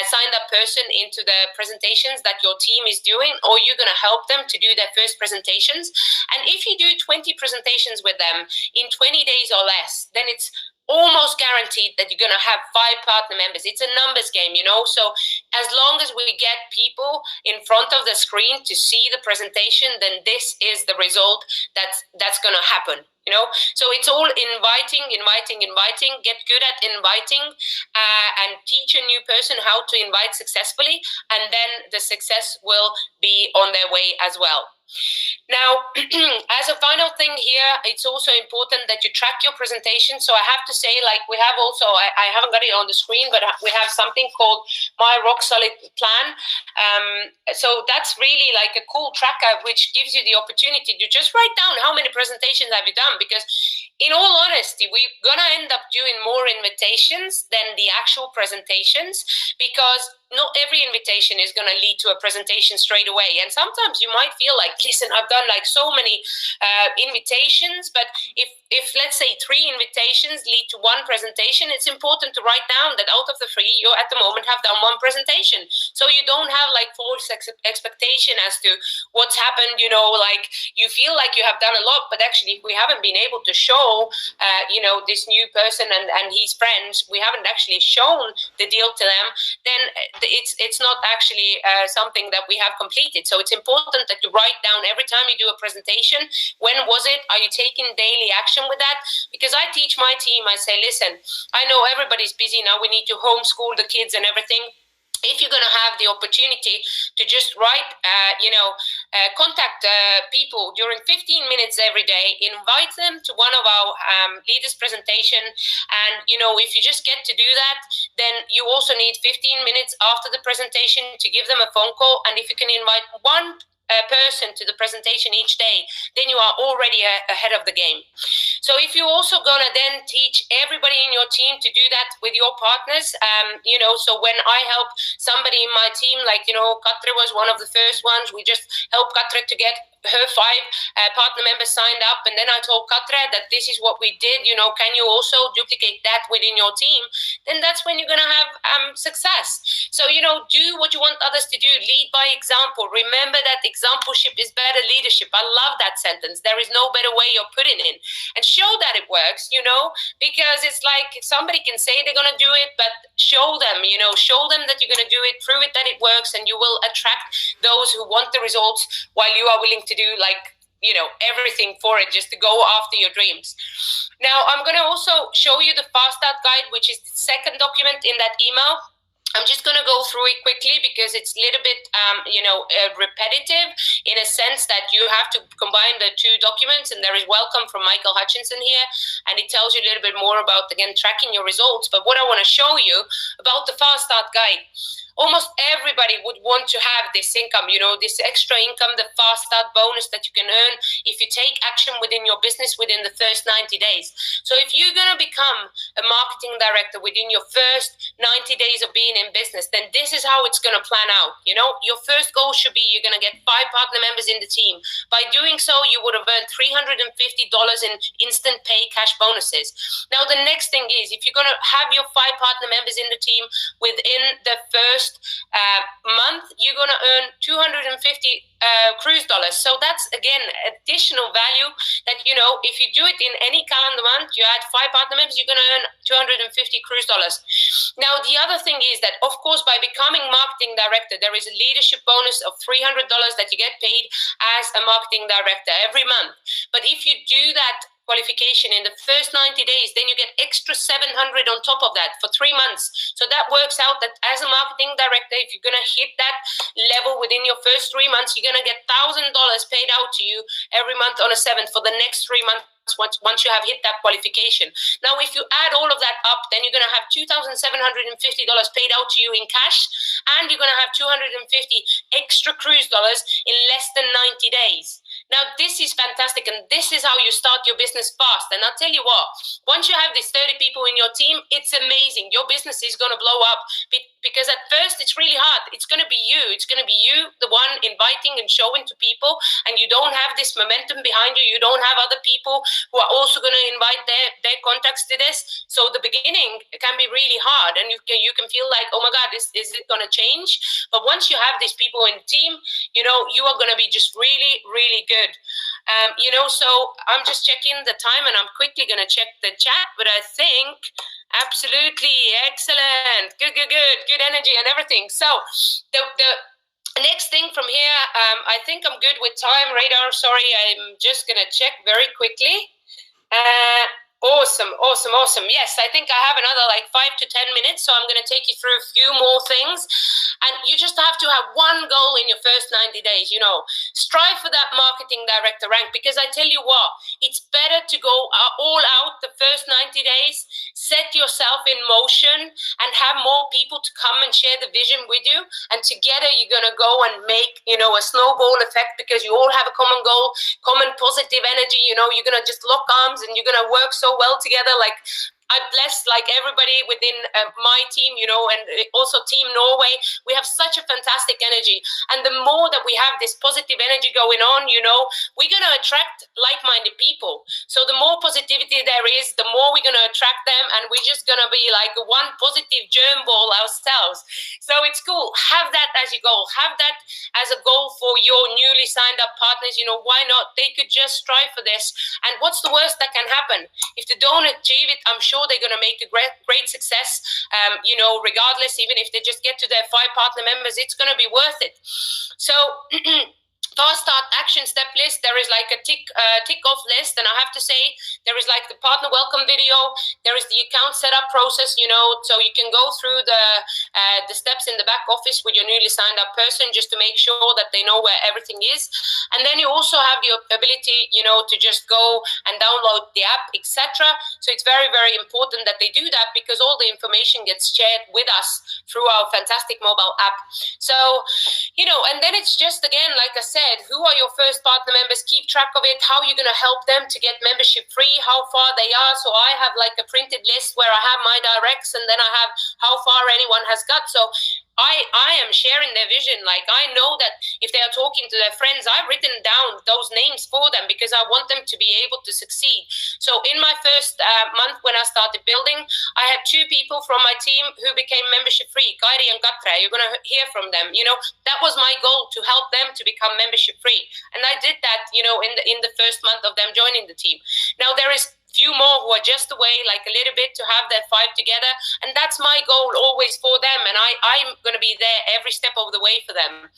signed up person into the presentations that your team is doing, or you're going to help them to do their first presentations. And if you do 20 presentations with them in 20 days or less, then it's almost guaranteed that you're going to have 5 partner members. It's a numbers game, So as long as we get people in front of the screen to see the presentation, then this is the result that's going to happen. So it's all inviting. Get good at inviting and teach a new person how to invite successfully, and then the success will be on their way as well. Now, as a final thing here, it's also important that you track your presentation. So I have to say, like, we have also, I haven't got it on the screen, but we have something called My Rock Solid Plan. So that's really like a cool tracker, which gives you the opportunity to just write down how many presentations have you done. Because in all honesty, we're going to end up doing more invitations than the actual presentations, because not every invitation is going to lead to a presentation straight away. And sometimes you might feel like, listen, I've done like so many invitations, but if let's say 3 invitations lead to 1 presentation, it's important to write down that out of the 3, you at the moment have done 1 presentation. So you don't have like false expectation as to what's happened, like you feel like you have done a lot, but actually we haven't been able to show, this new person and his friends, we haven't actually shown the deal to them, then it's not actually something that we have completed. So it's important that you write down every time you do a presentation, when was it? Are you taking daily action with that? Because I teach my team, I say, listen, I know everybody's busy now. We need to homeschool the kids and everything. If you're going to have the opportunity to just write, contact people during 15 minutes every day, invite them to one of our leaders' presentation. And, if you just get to do that, then you also need 15 minutes after the presentation to give them a phone call. And if you can invite one person to the presentation each day, then you are already ahead of the game. So if you're also going to then teach everybody in your team to do that with your partners, so when I help somebody in my team, like, Katre was one of the first ones, we just helped Katre to get her 5 partner members signed up, and then I told Katra that this is what we did, can you also duplicate that within your team? Then that's when you're going to have success. So, do what you want others to do. Lead by example. Remember that exampleship is better leadership. I love that sentence. There is no better way of putting it in. And show that it works, because it's like somebody can say they're going to do it, but show them, show them that you're going to do it, prove it that it works, and you will attract those who want the results while you are willing to do everything for it, just to go after your dreams. Now, I'm going to also show you the Fast Start Guide, which is the second document in that email. I'm just going to go through it quickly because it's a little bit, repetitive in a sense that you have to combine the 2 documents. And there is welcome from Michael Hutchison here, and it tells you a little bit more about, again, tracking your results. But what I want to show you about the Fast Start Guide, almost everybody would want to have this income, this extra income, the Fast Start bonus that you can earn if you take action within your business within the first 90 days. So if you're going to become a marketing director within your first 90 days of being in business, then this is how it's going to plan out. Your first goal should be you're going to get 5 partner members in the team. By doing so, you would have earned $350 in instant pay cash bonuses. Now, the next thing is, if you're going to have your 5 partner members in the team within the first month, you're going to earn 250 cruise dollars. So that's, again, additional value that, if you do it in any calendar month, you add 5 partner members, you're going to earn 250 cruise dollars. Now, the other thing is that, of course, by becoming marketing director, there is a leadership bonus of $300 that you get paid as a marketing director every month. But if you do that qualification in the first 90 days, then you get extra $700 on top of that for 3 months. So that works out that as a marketing director, if you're going to hit that level within your first 3 months, you're going to get $1,000 paid out to you every month on a 7th for the next 3 months. Once you have hit that qualification. Now, if you add all of that up, then you're going to have $2,750 paid out to you in cash, and you're going to have 250 extra cruise dollars in less than 90 days. Now, this is fantastic, and this is how you start your business fast. And I'll tell you what, once you have these 30 people in your team, it's amazing. Your business is going to blow up because at first it's really hard. It's going to be you. It's going to be you, the one inviting and showing to people, and you don't have this momentum behind you. You don't have other people who are also going to invite their contacts to this. So the beginning can be really hard, and you can feel like, oh my God, is it going to change? But once you have these people in the team, you are going to be just really, really good. So I'm just checking the time, and I'm quickly going to check the chat, but I think absolutely excellent. Good energy and everything. So the next thing from here, I think I'm good with time. Radar, sorry, I'm just going to check very quickly. Awesome. Yes, I think I have another 5 to 10 minutes, so I'm going to take you through a few more things. And you just have to have one goal in your first 90 days, Strive for that marketing director rank, because I tell you what, it's better to go all out the first 90 days, set yourself in motion, and have more people to come and share the vision with you. And together you're going to go and make, a snowball effect, because you all have a common goal, common positive energy. You're going to just lock arms and you're going to work so well together. I bless everybody within my team, and also Team Norway. We have such a fantastic energy. And the more that we have this positive energy going on, we're going to attract like-minded people. So the more positivity there is, the more we're going to attract them. And we're just going to be like one positive germ ball ourselves. So it's cool. Have that as your goal. Have that as a goal for your newly signed up partners. Why not? They could just strive for this. And what's the worst that can happen? If they don't achieve it, I'm sure they're going to make a great success, regardless. Even if they just get to their 5 partner members, it's going to be worth it. So Fast Start action step list, there is a tick off list, and I have to say there is the partner welcome video, there is the account setup process, so you can go through the steps in the back office with your newly signed up person just to make sure that they know where everything is. And then you also have the ability, to just go and download the app, etc. So it's very, very important that they do that, because all the information gets shared with us through our fantastic mobile app. So, and then it's just, again, like I said, who are your first partner members? Keep track of it. How are you going to help them to get membership free? How far they are? So I have a printed list where I have my directs, and then I have how far anyone has got. So I am sharing their vision. Like, I know that if they are talking to their friends, I've written down those names for them because I want them to be able to succeed. So in my first month when I started building, I had 2 people from my team who became membership free, Kairi and Katre. You're going to hear from them. You know, that was my goal, to help them to become membership free. And I did that, you know, in the first month of them joining the team. Now there is few more who are just away, like a little bit, to have their 5 together, and that's my goal always for them, and I'm going to be there every step of the way for them.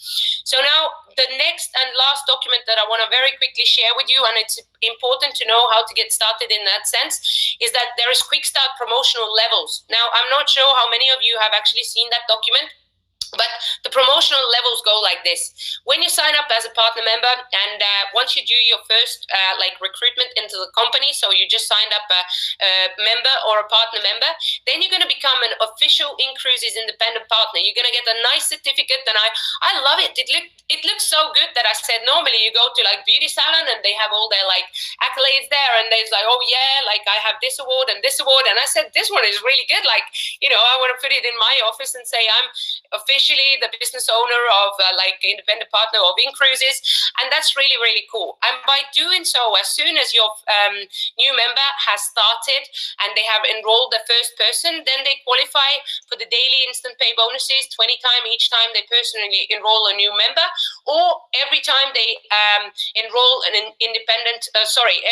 So now the next and last document that I want to very quickly share with you, and it's important to know how to get started in that sense, is that there is quick start promotional levels. Now I'm not sure how many of you have actually seen that document, but the promotional levels go like this. When you sign up as a partner member, and once you do your first recruitment into the company, so you just signed up a member or a partner member, then you're going to become an official inCruises independent partner. You're going to get a nice certificate, and I love it. It looks so good that I said normally you go to like beauty salon and they have all their like accolades there, and there's like, oh yeah, like I have this award and this award, and I said this one is really good. Like, you know, I want to put it in my office and say I'm officially the business owner of independent partner of inCruises, and that's really, really cool. And by doing so, as soon as your new member has started and they have enrolled the first person, then they qualify for the daily instant pay bonuses 20 times each time they personally enroll a new member, or every time they enroll an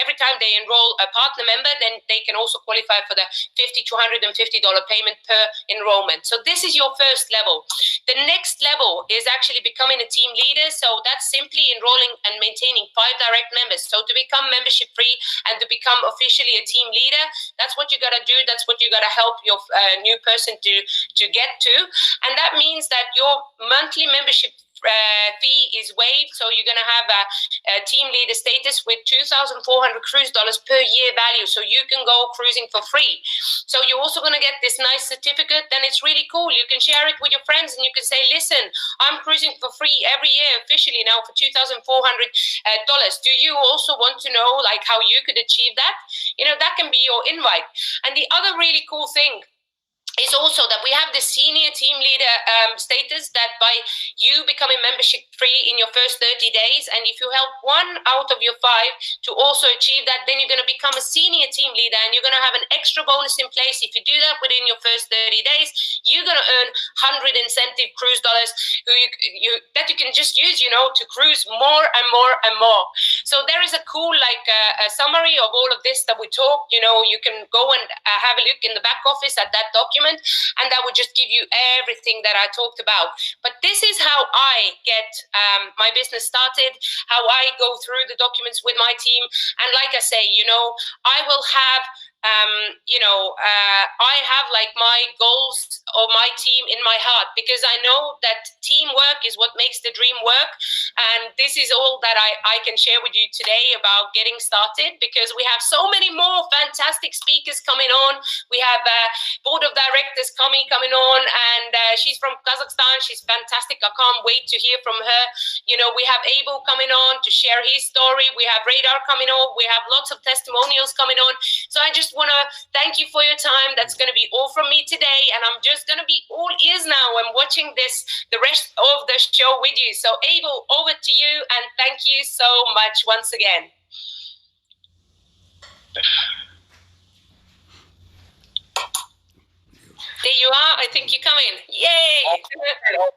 every time they enroll a partner member, then they can also qualify for the $50 to $150 payment per enrollment. So this is your first level. The next level is actually becoming a team leader. So that's simply enrolling and maintaining 5 direct members. So to become membership free and to become officially a team leader, that's what you got to do. That's what you got to help your new person to get to. And that means that your monthly membership fee is waived, so you're going to have a team leader status with $2,400 cruise dollars per year value, so you can go cruising for free. So you're also going to get this nice certificate, and it's really cool. You can share it with your friends, and you can say, listen, I'm cruising for free every year officially now for $2,400. Do you also want to know like how you could achieve that? You know, that can be your invite. And the other really cool thing is also that we have the senior team leader status, that by you becoming membership free in your first 30 days, and if you help 1 out of your 5 to also achieve that, then you're going to become a senior team leader, and you're going to have an extra bonus in place. If you do that within your first 30 days, you're going to earn 100 incentive cruise dollars that you can just use, you know, to cruise more and more and more. So there is a cool a summary of all of this that we talked. You know, you can go and have a look in the back office at that document, and that would just give you everything that I talked about. But this is how I get my business started, how I go through the documents with my team. And like I say, you know, I will have I have like my goals of my team in my heart, because I know that teamwork is what makes the dream work. And this is all that I can share with you today about getting started, because we have so many more fantastic speakers coming on. We have board of directors coming on, and she's from Kazakhstan. She's fantastic. I can't wait to hear from her. You know, we have Abel coming on to share his story. We have Radar coming on. We have lots of testimonials coming on. So I just want to thank you for your time. That's going to be all from me today, and I'm just going to be all ears now. I'm watching the rest of the show with you. So Abel, over to you, and thank you so much once again. There you are. I think you're coming. Yay!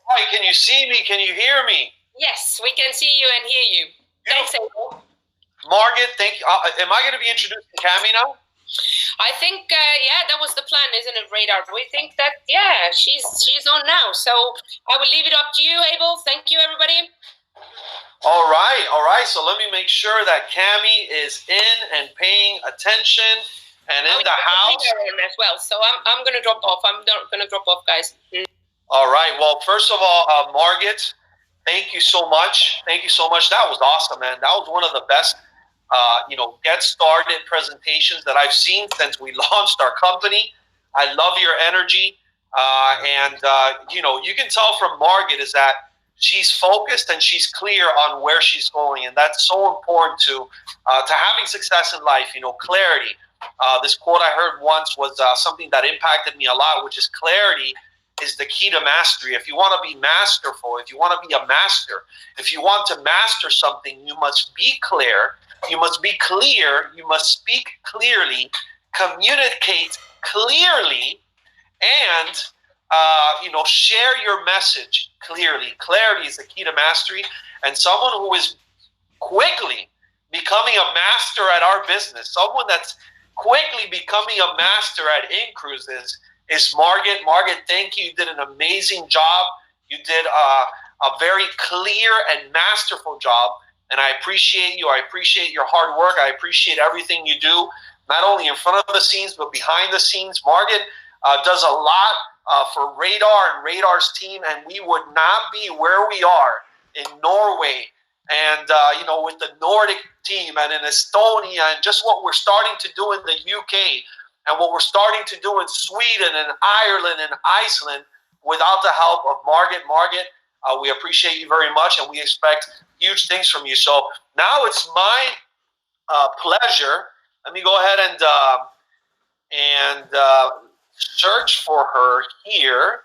Hi, can you see me? Can you hear me? Yes, we can see you and hear you. Thanks, Abel. Margaret, thank you. Am I going to be introduced to Cami now? I think, that was the plan, isn't it, Radar? We think that, she's on now. So I will leave it up to you, Abel. Thank you, everybody. All right. So let me make sure that Cami is in and paying attention and in the house. As well. So I'm going to drop off. I'm going to drop off, guys. All right. Well, first of all, Margaret, thank you so much. That was awesome, man. That was one of the best get started presentations that I've seen since we launched our company. I love your energy. You can tell from Margaret is that she's focused and she's clear on where she's going. And that's so important to having success in life, clarity. This quote I heard once was something that impacted me a lot, which is clarity is the key to mastery. If you want to be masterful, if you want to be a master, if you want to master something, you must be clear, you must be clear, you must speak clearly, communicate clearly, and share your message clearly. Clarity is the key to mastery. And someone who is quickly becoming a master at our business, someone that's quickly becoming a master at inCruises is Margaret. Margaret, thank you. You did an amazing job. You did a very clear and masterful job, and I appreciate you. I appreciate your hard work. I appreciate everything you do, not only in front of the scenes, but behind the scenes. Margaret does a lot for Radar and Radar's team, and we would not be where we are in Norway and with the Nordic team and in Estonia and just what we're starting to do in the UK and what we're starting to do in Sweden and Ireland and Iceland without the help of Margaret. Margaret, we appreciate you very much, and we expect huge things from you. So now it's my pleasure. Let me go ahead and search for her here.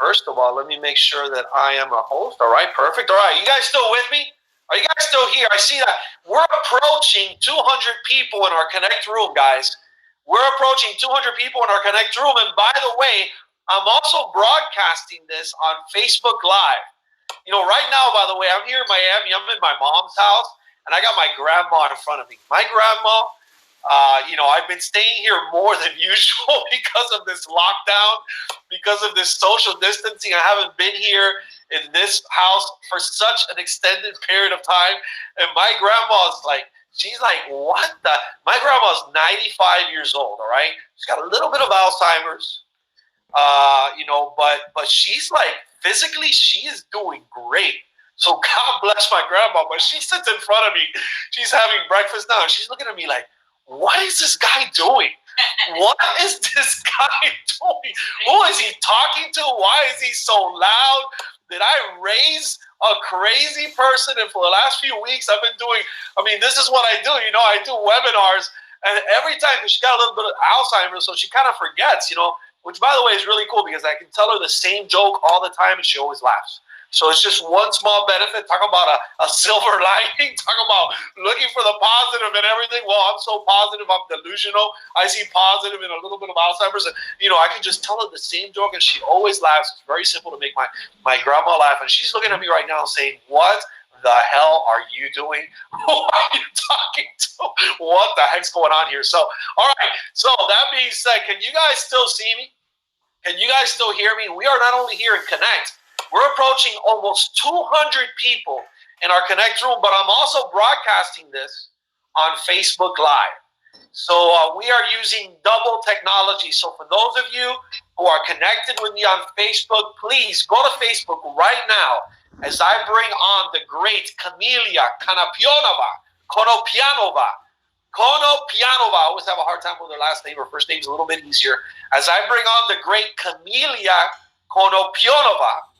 First of all, let me make sure that I am a host. All right, perfect. All right, you guys still with me? Are you guys still here? I see that we're approaching 200 people in our Connect room, guys. We're approaching 200 people in our Connect room. And by the way, I'm also broadcasting this on Facebook Live. Right now, by the way, I'm here in Miami. I'm in my mom's house, and I got my grandma in front of me. My grandma, I've been staying here more than usual because of this lockdown, because of this social distancing. I haven't been here in this house for such an extended period of time. And my grandma's she's like, what the? My grandma's 95 years old, all right? She's got a little bit of Alzheimer's, but she's physically, she is doing great. So God bless my grandma, but she sits in front of me. She's having breakfast now. She's looking at me like, what is this guy doing? What is this guy doing? Who is he talking to? Why is he so loud? Did I raise a crazy person? And for the last few weeks, I've been doing, this is what I do. I do webinars. And every time, she got a little bit of Alzheimer's, so she kind of forgets, which, by the way, is really cool because I can tell her the same joke all the time and she always laughs. So it's just one small benefit. Talk about a silver lining. Talk about looking for the positive and everything. Well, I'm so positive. I'm delusional. I see positive in a little bit of Alzheimer's. And, I can just tell her the same joke and she always laughs. It's very simple to make my grandma laugh. And she's looking at me right now saying, what the hell are you doing? Who are you talking to? What the heck's going on here? So, all right. So that being said, can you guys still see me? Can you guys still hear me? We are not only here in Connect. We're approaching almost 200 people in our Connect room, but I'm also broadcasting this on Facebook Live. So we are using double technology. So for those of you who are connected with me on Facebook, please go to Facebook right now as I bring on the great Camelia Konopianova. I always have a hard time with her last name. Her first name is a little bit easier. As I bring on the great Camelia Konopianova,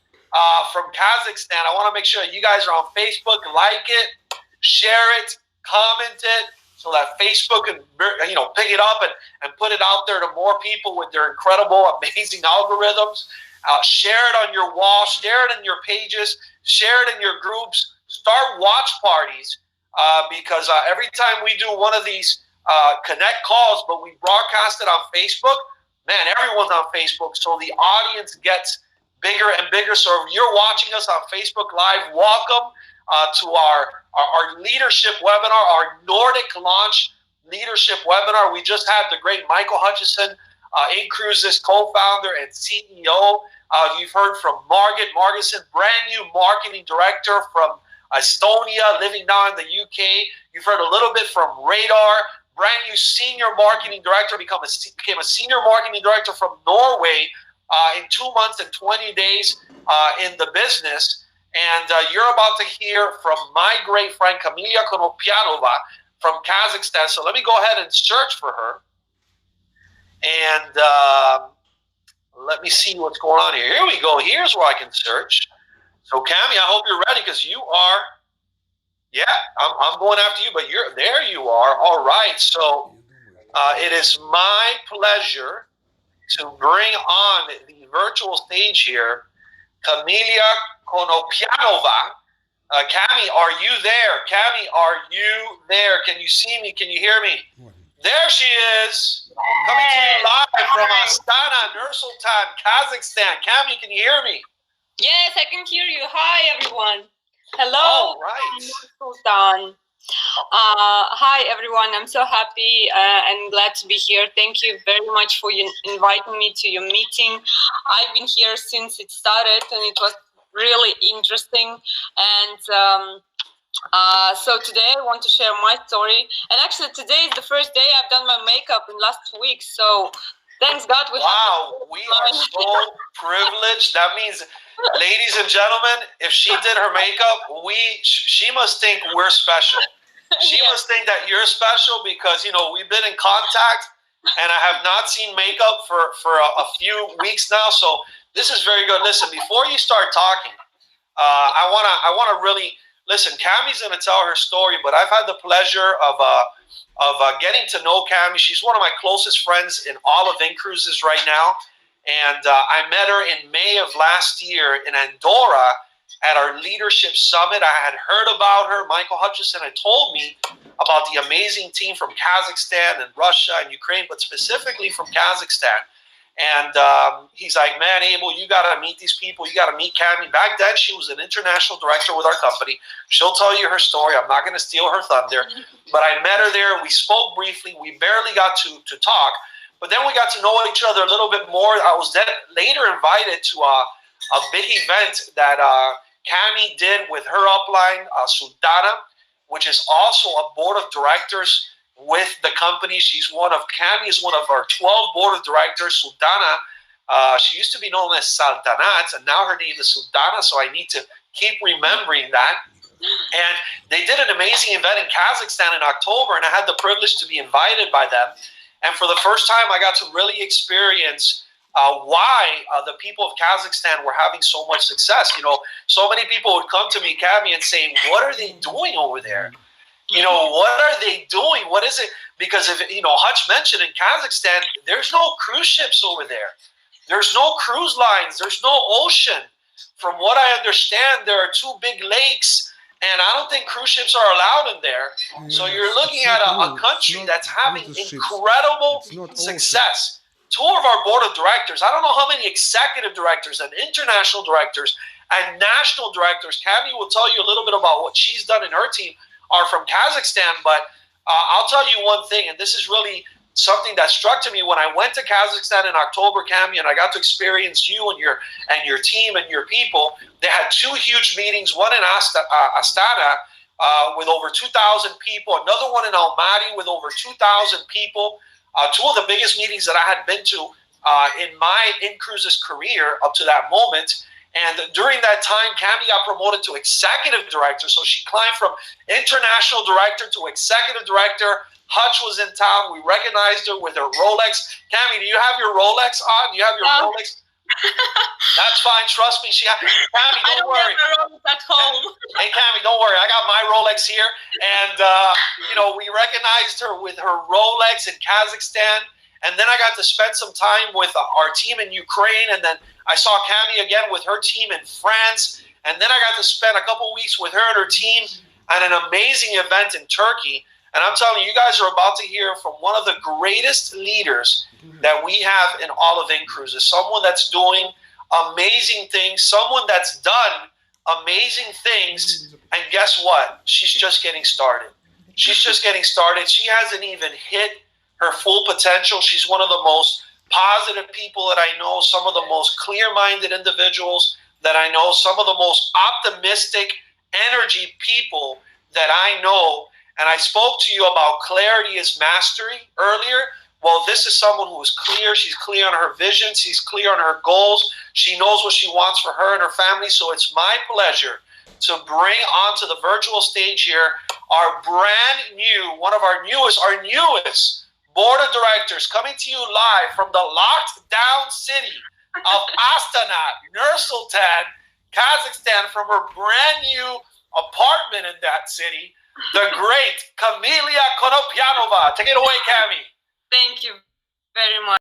from Kazakhstan. I want to make sure you guys are on Facebook, like it, share it, comment it, so that Facebook can pick it up and put it out there to more people with their incredible, amazing algorithms. Share it on your wall, share it in your pages, share it in your groups. Start watch parties because every time we do one of these Connect calls, but we broadcast it on Facebook, man, everyone's on Facebook, so the audience gets bigger and bigger. So if you're watching us on Facebook Live, welcome to our leadership webinar, our Nordic launch leadership webinar. We just had the great Michael Hutchison, inCruises co-founder and CEO. You've heard from Margaret Margison, brand new marketing director from Estonia, living now in the UK. You've heard a little bit from Radar, brand new senior marketing director, became a senior marketing director from Norway in 2 months and 20 days in the business. And you're about to hear from my great friend, Camelia Konopianova from Kazakhstan. So let me go ahead and search for her. And let me see what's going on here. Here we go. Here's where I can search. So, Cami, I hope you're ready because you are. Yeah, I'm going after you, but there you are. All right. So it is my pleasure to bring on the virtual stage here, Camelia Konopianova. Cami, are you there? Cami, are you there? Can you see me? Can you hear me? There she is, coming to you live from Astana, Nur-Sultan, Kazakhstan. Cami, can you hear me? Yes, I can hear you. Hi, everyone. Hello. All right. Nur-Sultan. Hi, everyone. I'm so happy and glad to be here. Thank you very much for inviting me to your meeting. I've been here since it started, and it was really interesting. And so today I want to share my story. And actually, today is the first day I've done my makeup in last 2 weeks. So thanks God. We are so privileged. That means, ladies and gentlemen, if she did her makeup, she must think we're special. She must think that you're special because, you know, we've been in contact and I have not seen makeup for a few weeks now. So this is very good. Listen, before you start talking, I wanna really listen. Cami's gonna tell her story, but I've had the pleasure of getting to know Cami. She's one of my closest friends in all of inCruises right now, and I met her in May of last year in Andorra at our leadership summit. I had heard about her. Michael Hutchison had told me about the amazing team from Kazakhstan and Russia and Ukraine, but specifically from Kazakhstan. And he's like, man, Abel, you got to meet these people. You got to meet Cami. Back then, she was an international director with our company. She'll tell you her story. I'm not going to steal her thunder. But I met her there. We spoke briefly. We barely got to talk. But then we got to know each other a little bit more. I was then later invited to a big event that Cami did with her upline, Sultana, which is also a board of directors with the company. Cami is one of our 12 board of directors. Sultana, she used to be known as Saltanat, and now her name is Sultana, so I need to keep remembering that. And they did an amazing event in Kazakhstan in October, and I had the privilege to be invited by them. And for the first time, I got to really experience why the people of Kazakhstan were having so much success. You know, so many people would come to me, Cami, and say, what are they doing over there? You know, what are they doing? What is it? Because, Hutch mentioned in Kazakhstan, there's no cruise ships over there. There's no cruise lines. There's no ocean. From what I understand, there are 2 big lakes, and I don't think cruise ships are allowed in there. So you're looking at a country that's having incredible success. 2 of our board of directors, I don't know how many executive directors and international directors and national directors, Cami will tell you a little bit about what she's done in her team, are from Kazakhstan. But I'll tell you one thing, and this is really something that struck to me when I went to Kazakhstan in October, Cami, and I got to experience you and your team and your people. They had 2 huge meetings, one in Astana with over 2,000 people, another one in Almaty with over 2,000 people. 2 of the biggest meetings that I had been to in my inCruises career up to that moment. And during that time, Cami got promoted to executive director. So she climbed from international director to executive director. Hutch was in town. We recognized her with her Rolex. Cami, do you have your Rolex on? Do you have your Rolex? That's fine. Trust me. Cami, don't worry. I don't have my Rolex at home. Hey, Cami, don't worry. I got my Rolex here. And, we recognized her with her Rolex in Kazakhstan. And then I got to spend some time with our team in Ukraine. And then I saw Cami again with her team in France. And then I got to spend a couple weeks with her and her team at an amazing event in Turkey. And I'm telling you, you guys are about to hear from one of the greatest leaders that we have in all of inCruises. Someone that's doing amazing things, someone that's done amazing things. And guess what? She's just getting started. She's just getting started. She hasn't even hit her full potential. She's one of the most positive people that I know, some of the most clear-minded individuals that I know, some of the most optimistic energy people that I know. And I spoke to you about clarity is mastery earlier. Well, this is someone who is clear. She's clear on her vision. She's clear on her goals. She knows what she wants for her and her family. So it's my pleasure to bring onto the virtual stage here our brand new, one of our newest board of directors, coming to you live from the locked down city of Astana, Nur-Sultan, Kazakhstan, from her brand new apartment in that city, the great Camelia Konopianova. Take it away, Cami. Thank you very much.